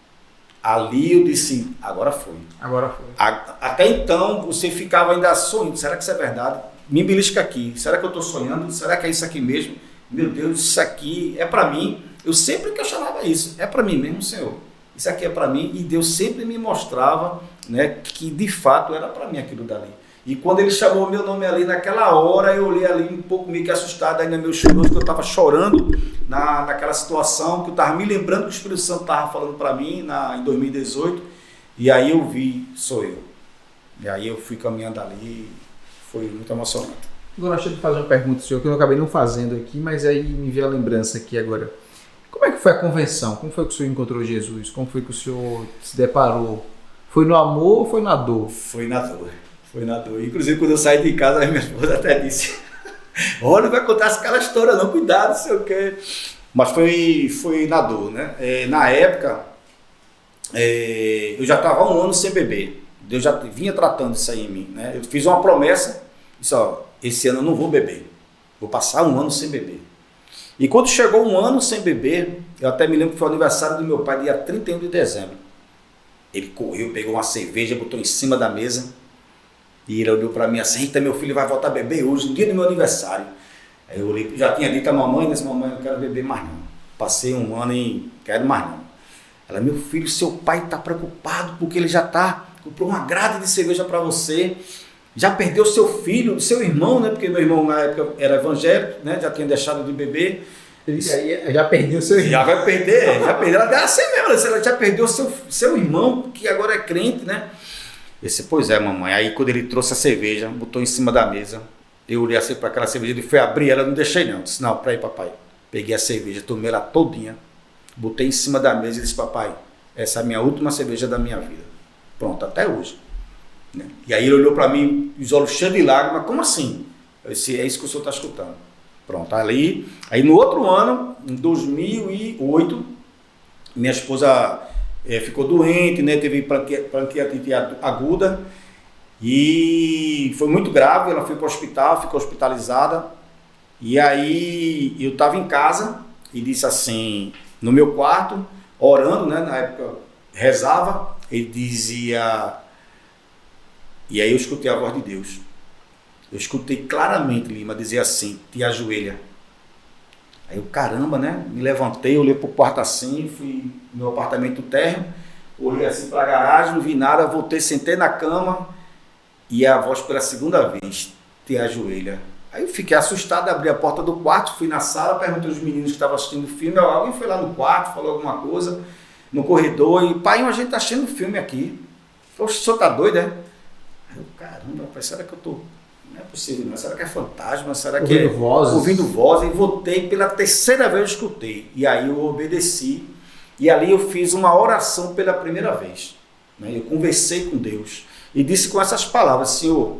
B: Ali eu disse, agora foi.
C: Agora foi.
B: Até então você ficava ainda sonhando, será que isso é verdade? Me belisca aqui, será que eu estou sonhando? Será que é isso aqui mesmo? Meu Deus, isso aqui é para mim. Eu sempre questionava isso, é para mim mesmo, Senhor? Isso aqui é para mim? E Deus sempre me mostrava, né, que de fato era para mim aquilo dali. E quando ele chamou meu nome ali, naquela hora eu olhei ali um pouco meio que assustado, ainda meio choroso, porque eu estava chorando naquela situação, que eu estava me lembrando que o Espírito Santo estava falando para mim em 2018, e aí eu vi, sou eu. E aí eu fui caminhando ali, foi muito emocionante.
C: Agora deixa eu te fazer uma pergunta, senhor, que eu acabei não fazendo aqui, mas aí me veio a lembrança aqui agora. Como é que foi a convenção? Como foi que o senhor encontrou Jesus? Como foi que o senhor se deparou? Foi no amor ou foi na dor?
B: Foi na dor. Foi na dor. Inclusive, quando eu saí de casa, a minha esposa até disse, olha, não vai contar aquela história não, cuidado, não sei o quê. Mas foi na dor, né? Na época, eu já estava há 1 ano sem beber. Deus já vinha tratando isso aí em mim, né? Eu fiz uma promessa, disse, ó, esse ano eu não vou beber. Vou passar 1 ano sem beber. E quando chegou 1 ano sem beber, eu até me lembro que foi o aniversário do meu pai, dia 31 de dezembro. Ele correu, pegou uma cerveja, botou em cima da mesa. E ele olhou para mim assim, eita, meu filho vai voltar a beber hoje, no dia do meu aniversário. Aí eu olhei, já tinha dito a mamãe, disse, mamãe, eu não quero beber mais não. Passei 1 ano e quero mais não. Ela, meu filho, seu pai está preocupado porque ele já comprou uma grade de cerveja para você, já perdeu seu filho, seu irmão, né? Porque meu irmão na época era evangélico, né? Já tinha deixado de beber.
C: Ele já perdeu seu irmão.
B: Já vai perder, já perdeu. Ela é assim mesmo, ela já perdeu seu irmão, que agora é crente, né? Eu disse, pois é, mamãe. Aí quando ele trouxe a cerveja, botou em cima da mesa, eu olhei assim para aquela cerveja, ele foi abrir ela, não deixei não. Eu disse, não, peraí, papai. Peguei a cerveja, tomei ela todinha, botei em cima da mesa e disse, papai, essa é a minha última cerveja da minha vida. Pronto, até hoje. Né? E aí ele olhou para mim, os olhos cheios de lágrimas, como assim? Eu disse, é isso que o senhor está escutando. Pronto, aí no outro ano, em 2008, minha esposa ficou doente, né? Teve pancreatite aguda e foi muito grave, ela foi para o hospital, ficou hospitalizada. E aí eu estava em casa e disse assim, no meu quarto, orando, né? Na época rezava, ele dizia... E aí eu escutei a voz de Deus. Eu escutei claramente, Lima, dizer assim, te ajoelha. Aí eu, caramba, né? Me levantei, olhei pro quarto assim, fui no meu apartamento térreo, olhei assim para a garagem, não vi nada, voltei, sentei na cama e a voz pela segunda vez, te ajoelha. Aí eu fiquei assustado, abri a porta do quarto, fui na sala, perguntei aos meninos que estavam assistindo o filme, alguém foi lá no quarto, falou alguma coisa, no corredor, e pai, a gente tá assistindo filme aqui. Poxa, o senhor tá doido, é? Aí eu, caramba, pai, será que eu tô... Não é possível, não. Será que é fantasma? Será que
C: ouvindo vozes?
B: Ouvindo vozes. E voltei, pela terceira vez eu escutei. E aí eu obedeci. E ali eu fiz uma oração pela primeira vez. Né? Eu conversei com Deus. E disse com essas palavras, Senhor,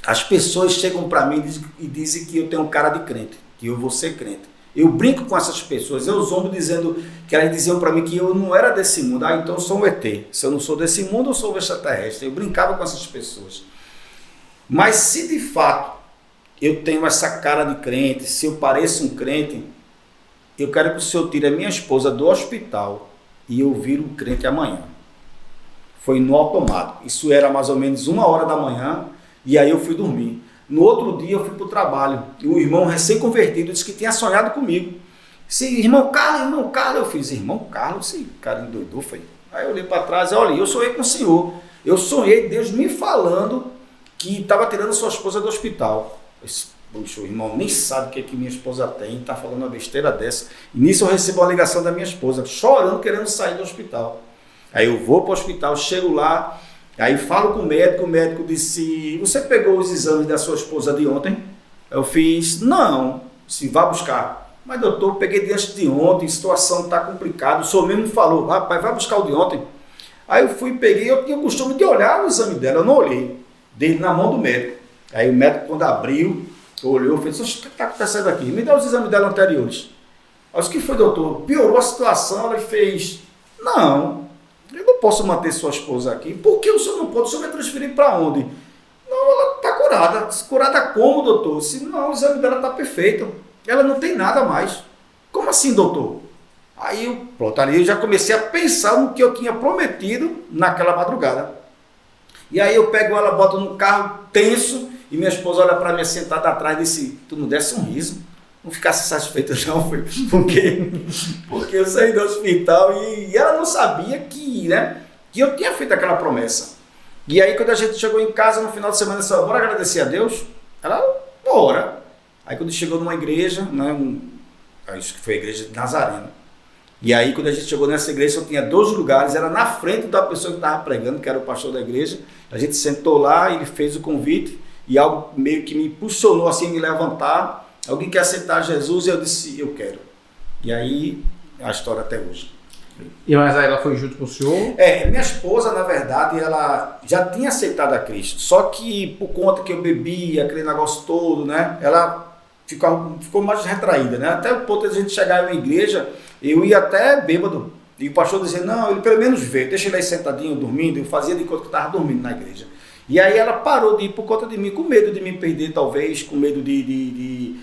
B: as pessoas chegam para mim e dizem que eu tenho cara de crente, que eu vou ser crente. Eu brinco com essas pessoas, eu zombo dizendo que elas diziam para mim que eu não era desse mundo. Ah, então eu sou um ET. Se eu não sou desse mundo, eu sou um extraterrestre. Eu brincava com essas pessoas. Mas se de fato eu tenho essa cara de crente, se eu pareço um crente, eu quero que o Senhor tire a minha esposa do hospital e eu viro um crente amanhã. Foi no automático. Isso era mais ou menos 1h da manhã e aí eu fui dormir. No outro dia eu fui para o trabalho e um irmão recém-convertido disse que tinha sonhado comigo. Disse, irmão Carlos, eu fiz, irmão Carlos, esse cara endoidou, foi. Aí eu olhei para trás e olha, eu sonhei com o Senhor. Eu sonhei Deus me falando que estava tirando sua esposa do hospital. Puxa, o irmão nem sabe o que, é que minha esposa tem, está falando uma besteira dessa. E nisso eu recebo uma ligação da minha esposa, chorando, querendo sair do hospital. Aí eu vou para o hospital, chego lá, aí falo com o médico disse, você pegou os exames da sua esposa de ontem? Eu fiz, não, se vá buscar. Mas doutor, peguei diante de ontem, a situação está complicada, o senhor mesmo falou, rapaz, vai buscar o de ontem. Aí eu fui, peguei, eu tinha o costume de olhar o exame dela, eu não olhei. Dele na mão do médico. Aí o médico, quando abriu, olhou e fez, o que está acontecendo aqui? Me dá os exames dela anteriores. Aí o que foi, doutor? Piorou a situação, ela fez, não, eu não posso manter sua esposa aqui. Por que o senhor não pode? O senhor vai transferir para onde? Não, ela está curada. Curada como, doutor? Se não, o exame dela está perfeito. Ela não tem nada mais. Como assim, doutor? Aí eu já comecei a pensar no que eu tinha prometido naquela madrugada. E aí eu pego ela, boto no carro tenso e minha esposa olha para mim sentada atrás e disse, tu não desse um riso, não ficasse satisfeita não, foi porque eu saí do hospital e ela não sabia que eu tinha feito aquela promessa. E aí quando a gente chegou em casa no final de semana, disse, bora agradecer a Deus? Ela, bora. Aí quando chegou numa igreja, né, acho que foi a igreja de Nazareno. E aí quando a gente chegou nessa igreja, só tinha 2 lugares, era na frente da pessoa que estava pregando, que era o pastor da igreja. A gente sentou lá, ele fez o convite e algo meio que me impulsionou assim a me levantar. Alguém quer aceitar Jesus? E eu disse, eu quero. E aí a história até hoje.
C: E mas aí ela foi junto com o senhor?
B: Minha esposa, na verdade, ela já tinha aceitado a Cristo. Só que por conta que eu bebia, aquele negócio todo, né? Ela ficou mais retraída, né? Até o ponto de a gente chegar em uma igreja, eu ia até bêbado. E o pastor dizia, não, ele pelo menos veio, deixa ele aí sentadinho, dormindo. Eu fazia de conta que eu estava dormindo na igreja. E aí ela parou de ir por conta de mim, com medo de me perder talvez, com medo de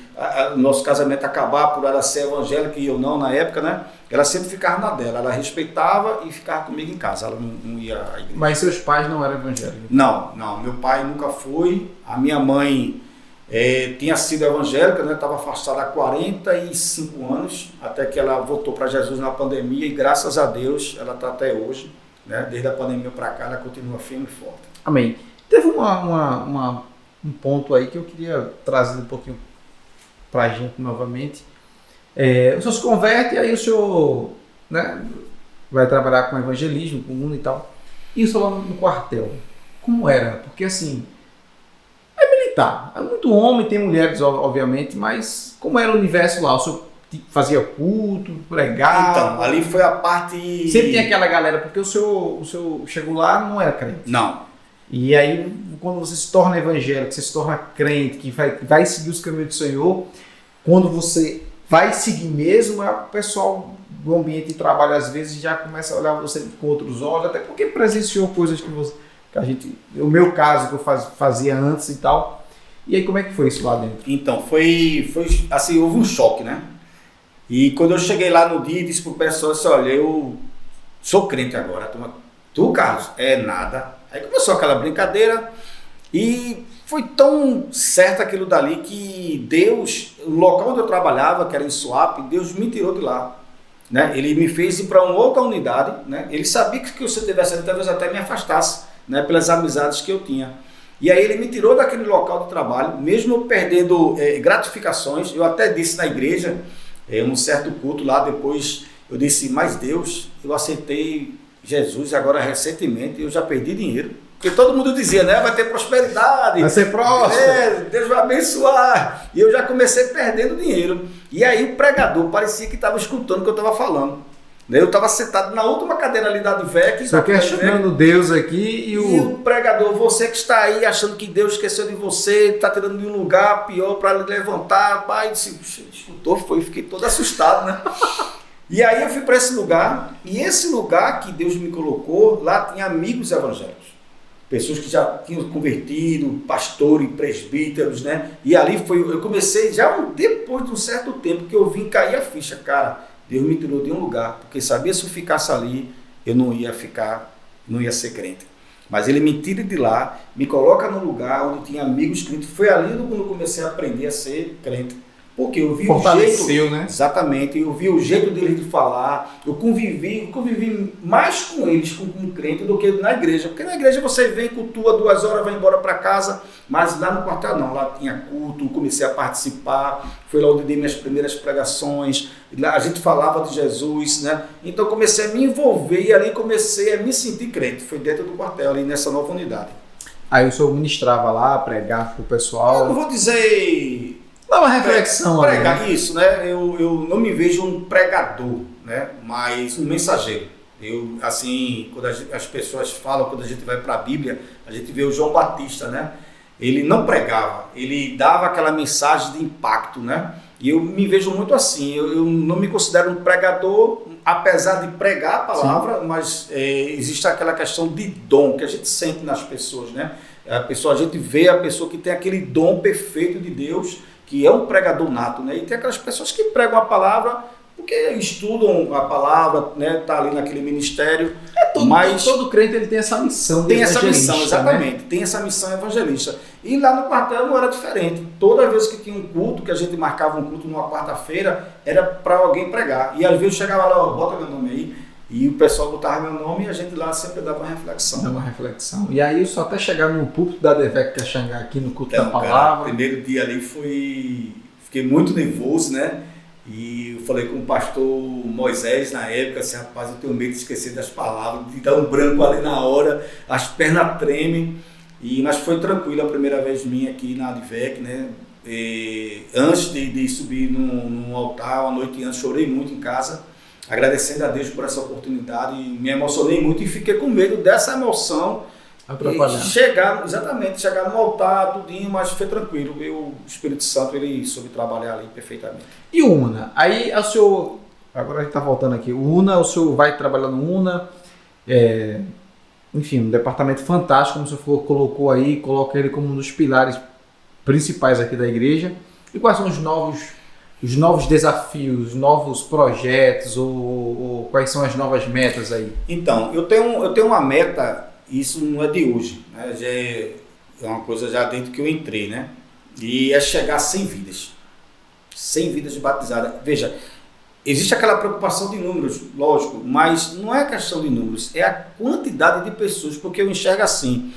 B: nosso casamento acabar por ela ser evangélica e eu não na época, né? Ela sempre ficava na dela, ela respeitava e ficava comigo em casa, ela não ia à igreja.
C: Mas seus pais não eram evangélicos?
B: Não, meu pai nunca foi, a minha mãe tinha sido evangélica, né? Estava afastada há 45 anos, até que ela voltou para Jesus na pandemia e graças a Deus ela está até hoje, né? Desde a pandemia para cá ela continua firme e forte.
C: Amém. Teve um ponto aí que eu queria trazer um pouquinho para a gente novamente. O senhor se converte, aí o senhor, né, vai trabalhar com evangelismo, com o mundo e tal. E o senhor lá no quartel, como era? Porque assim, é militar, é muito homem, tem mulheres obviamente, mas como era o universo lá? O senhor fazia culto, pregava?
B: Então, ali foi a parte...
C: Sempre tem aquela galera, porque o senhor chegou lá não era crente.
B: Não.
C: E aí, quando você se torna evangélico, você se torna crente, que vai seguir os caminhos do Senhor, quando você vai seguir mesmo, o pessoal do ambiente de trabalho às vezes já começa a olhar você com outros olhos, até porque presenciou coisas que a gente, o meu caso que eu fazia antes e tal. E aí como é que foi isso lá dentro?
B: Então, foi assim, houve um choque, né? E quando eu cheguei lá no dia, disse pro pessoal assim, olha, eu sou crente agora. Tu, Carlos? É nada. Aí começou aquela brincadeira e foi tão certo aquilo dali que Deus, o local onde eu trabalhava, que era em Suape, Deus me tirou de lá. Né? Ele me fez ir para uma outra unidade, né? Ele sabia que se eu tivesse ali, talvez até me afastasse, né? Pelas amizades que eu tinha. E aí ele me tirou daquele local de trabalho, mesmo eu perdendo gratificações. Eu até disse na igreja, um certo culto lá, depois eu disse, mas Deus, eu aceitei Jesus agora recentemente, eu já perdi dinheiro. Porque todo mundo dizia, né? Vai ter prosperidade.
C: Vai ser próspero.
B: Deus vai abençoar. E eu já comecei perdendo dinheiro. E aí o pregador parecia que estava escutando o que eu estava falando. Eu estava sentado na última cadeira ali da DVEC.
C: Só questionando Deus aqui
B: e o pregador, você que está aí achando que Deus esqueceu de você, está tirando de um lugar pior para levantar. Pai, escutou, fiquei todo assustado, né? E aí eu fui para esse lugar. E esse lugar que Deus me colocou, lá tinha amigos evangélicos. Pessoas que já tinham convertido, pastores, presbíteros, né? E ali eu comecei já depois de um certo tempo que eu vim cair a ficha, cara. Deus me tirou de um lugar, porque sabia se eu ficasse ali, eu não ia ser crente. Mas ele me tira de lá, me coloca num lugar onde tinha amigos crentes. Foi ali quando eu comecei a aprender a ser crente. Porque eu vi
C: fortaleceu,
B: o jeito,
C: né?
B: Exatamente, eu vi o jeito deles de falar, eu convivi mais com eles, com crente, do que na igreja. Porque na igreja você vem, cultua 2 horas, vai embora para casa, mas lá no quartel não, lá tinha culto, comecei a participar, foi lá onde dei minhas primeiras pregações, lá a gente falava de Jesus, né? Então comecei a me envolver e ali comecei a me sentir crente, foi dentro do quartel, ali nessa nova unidade.
C: Aí o senhor ministrava lá, pregava pro pessoal?
B: Eu não vou dizer...
C: Dá uma reflexão ali, né?
B: Isso, né? Eu não me vejo um pregador, né? Mas um mensageiro. Eu, assim, quando as pessoas falam, quando a gente vai para a Bíblia, a gente vê o João Batista, né? Ele não pregava, ele dava aquela mensagem de impacto, né? E eu me vejo muito assim, eu não me considero um pregador, apesar de pregar a palavra, sim, mas existe aquela questão de dom que a gente sente nas pessoas, né? A gente vê a pessoa que tem aquele dom perfeito de Deus, que é um pregador nato, né? E tem aquelas pessoas que pregam a palavra porque estudam a palavra, né? Tá ali naquele ministério.
C: Todo crente ele tem essa missão.
B: Tem essa missão, exatamente. Né? Tem essa missão evangelista. E lá no quartel não era diferente. Toda vez que tinha um culto, que a gente marcava um culto numa quarta-feira, era para alguém pregar. E às vezes chegava lá, bota meu nome aí. E o pessoal botava meu nome e a gente lá sempre dava uma reflexão.
C: Dava uma reflexão. E aí, só até chegar no púlpito da DVEC Caxangá aqui no culto da palavra.
B: Cara, o primeiro dia ali fiquei muito nervoso, né? E eu falei com o pastor Moisés na época, assim, rapaz, eu tenho medo de esquecer das palavras, de dar um branco ali na hora, as pernas tremem. Mas foi tranquilo a primeira vez minha aqui na DVEC, né? Antes de subir num altar, uma noite antes, chorei muito em casa, agradecendo a Deus por essa oportunidade, me emocionei muito e fiquei com medo dessa emoção chegar no altar, tudinho, mas foi tranquilo, o Espírito Santo ele soube trabalhar ali perfeitamente.
C: E o UNA? Aí o senhor, agora a gente está voltando aqui, o UNA, o senhor vai trabalhar no UNA, enfim, um departamento fantástico, como o senhor colocou aí, coloca ele como um dos pilares principais aqui da igreja. E quais são os novos desafios, novos projetos ou quais são as novas metas aí?
B: Então, eu tenho uma meta, isso não é de hoje, né? Já é uma coisa já dentro que eu entrei, né? E é chegar a 100 vidas. 100 vidas batizadas. Veja, existe aquela preocupação de números, lógico, mas não é questão de números, é a quantidade de pessoas, porque eu enxergo assim.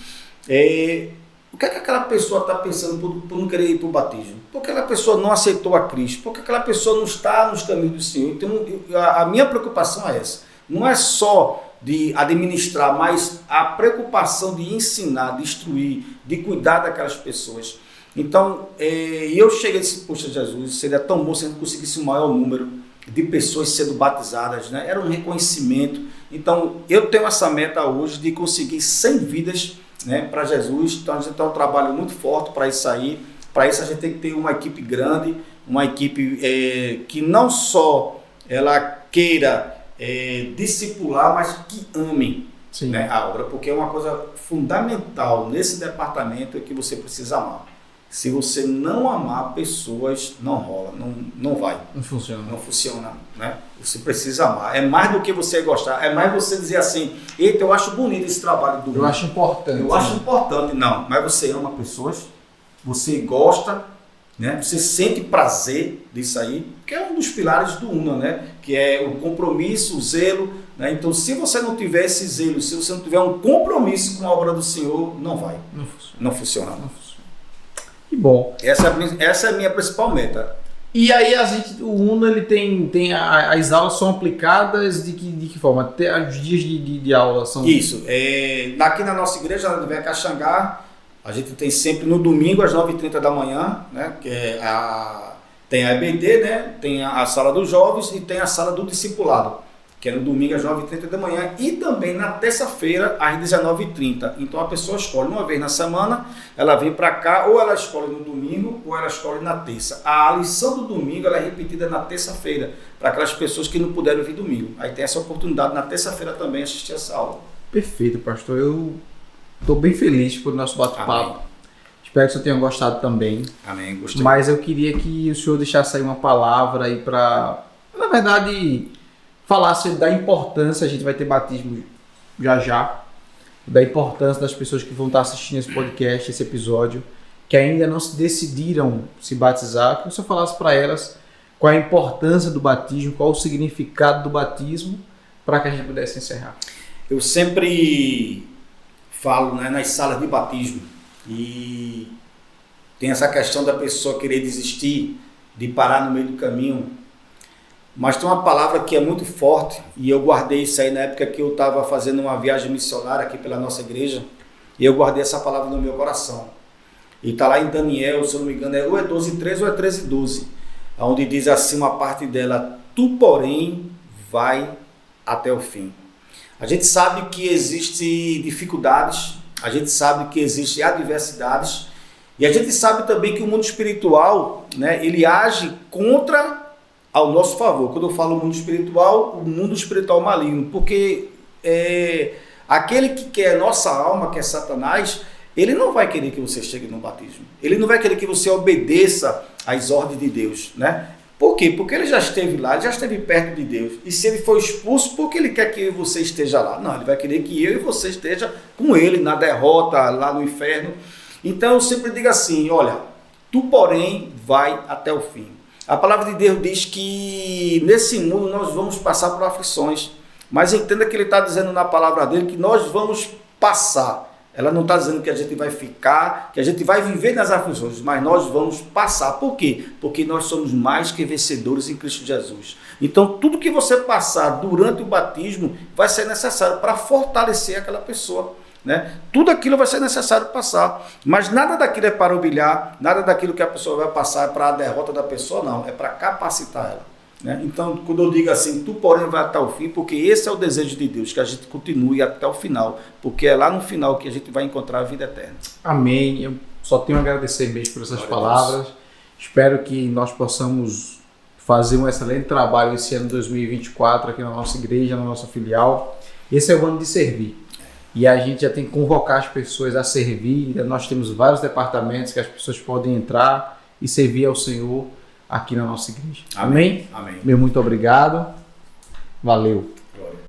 B: O que é que aquela pessoa está pensando por não querer ir para o batismo? Porque aquela pessoa não aceitou a Cristo? Porque aquela pessoa não está nos caminhos do Senhor? Então, a minha preocupação é essa. Não é só de administrar, mas a preocupação de ensinar, de instruir, de cuidar daquelas pessoas. Então, eu cheguei e disse, poxa Jesus, seria tão bom se a gente conseguisse um maior número de pessoas sendo batizadas, né? Era um reconhecimento. Então, eu tenho essa meta hoje de conseguir 100 vidas, né, para Jesus. Então a gente tem um trabalho muito forte para isso aí. Para isso a gente tem que ter uma equipe grande, uma equipe que não só ela queira discipular, mas que ame, né, a obra, porque é uma coisa fundamental nesse departamento que você precisa amar. Se você não amar pessoas, não rola, não vai.
C: Não funciona.
B: Não funciona, né? Você precisa amar. É mais do que você gostar. É mais você dizer assim, eita, eu acho bonito esse trabalho do
C: Eu acho importante.
B: Eu acho importante. Não, mas você ama pessoas, você gosta, né? Você sente prazer disso aí, que é um dos pilares do UNA, né? Que é o compromisso, o zelo, né? Então, se você não tiver esse zelo, se você não tiver um compromisso com a obra do Senhor, não vai.
C: Não funciona.
B: Não funciona.
C: Não funciona. Que bom.
B: Essa é a minha principal meta.
C: E aí o UNA ele tem as aulas são aplicadas de que forma? Até os dias de aula são...
B: Isso. Aqui na nossa igreja, na DVE Caxangá, a gente tem sempre no domingo às 9h30 da manhã, né? Que tem a EBD, né? Tem a sala dos jovens e tem a sala do discipulado, que é no domingo às 9h30 da manhã e também na terça-feira às 19h30. Então a pessoa escolhe uma vez na semana, ela vem para cá, ou ela escolhe no domingo, ou ela escolhe na terça. A lição do domingo ela é repetida na terça-feira, para aquelas pessoas que não puderam vir domingo. Aí tem essa oportunidade na terça-feira também assistir essa aula.
C: Perfeito, pastor. Eu estou bem feliz por nosso bate-papo. Espero que você tenha gostado também.
B: Amém, gostei.
C: Mas eu queria que o senhor deixasse aí uma palavra aí para, na verdade, falasse da importância, a gente vai ter batismo já, da importância das pessoas que vão estar assistindo esse podcast, esse episódio, que ainda não se decidiram se batizar, que o senhor falasse para elas qual a importância do batismo, qual o significado do batismo, para que a gente pudesse encerrar.
B: Eu sempre falo, né, nas salas de batismo, e tem essa questão da pessoa querer desistir, de parar no meio do caminho. Mas tem uma palavra que é muito forte, e eu guardei isso aí na época que eu estava fazendo uma viagem missionária aqui pela nossa igreja, e eu guardei essa palavra no meu coração. E está lá em Daniel, se eu não me engano, ou é 12:13 ou é 13:12, onde diz assim uma parte dela: tu, porém, vai até o fim. A gente sabe que existem dificuldades, a gente sabe que existem adversidades, e a gente sabe também que o mundo espiritual, né, ele age contra ao nosso favor. Quando eu falo mundo espiritual, o mundo espiritual maligno, porque aquele que quer a nossa alma, que é Satanás, ele não vai querer que você chegue no batismo. Ele não vai querer que você obedeça às ordens de Deus, né? Por quê? Porque ele já esteve lá, ele já esteve perto de Deus. E se ele for expulso, por que ele quer que você esteja lá? Não, ele vai querer que eu e você esteja com ele na derrota, lá no inferno. Então eu sempre digo assim, olha, tu porém vai até o fim. A palavra de Deus diz que nesse mundo nós vamos passar por aflições, mas entenda que ele está dizendo na palavra dele que nós vamos passar. Ela não está dizendo que a gente vai ficar, que a gente vai viver nas aflições, mas nós vamos passar. Por quê? Porque nós somos mais que vencedores em Cristo Jesus. Então tudo que você passar durante o batismo vai ser necessário para fortalecer aquela pessoa, né? Tudo aquilo vai ser necessário passar, mas nada daquilo é para humilhar, nada daquilo que a pessoa vai passar é para a derrota da pessoa, não, é para capacitar ela, né? Então, quando eu digo assim, tu porém vai até o fim, porque esse é o desejo de Deus, que a gente continue até o final, porque é lá no final que a gente vai encontrar a vida eterna.
C: Amém. Eu só tenho a agradecer mesmo por essas palavras. Espero que nós possamos fazer um excelente trabalho esse ano 2024 aqui na nossa igreja, na nossa filial. Esse é o ano de servir. E a gente já tem que convocar as pessoas a servir. Nós temos vários departamentos que as pessoas podem entrar e servir ao Senhor aqui na nossa igreja. Amém?
B: Amém.
C: Meu muito obrigado. Valeu.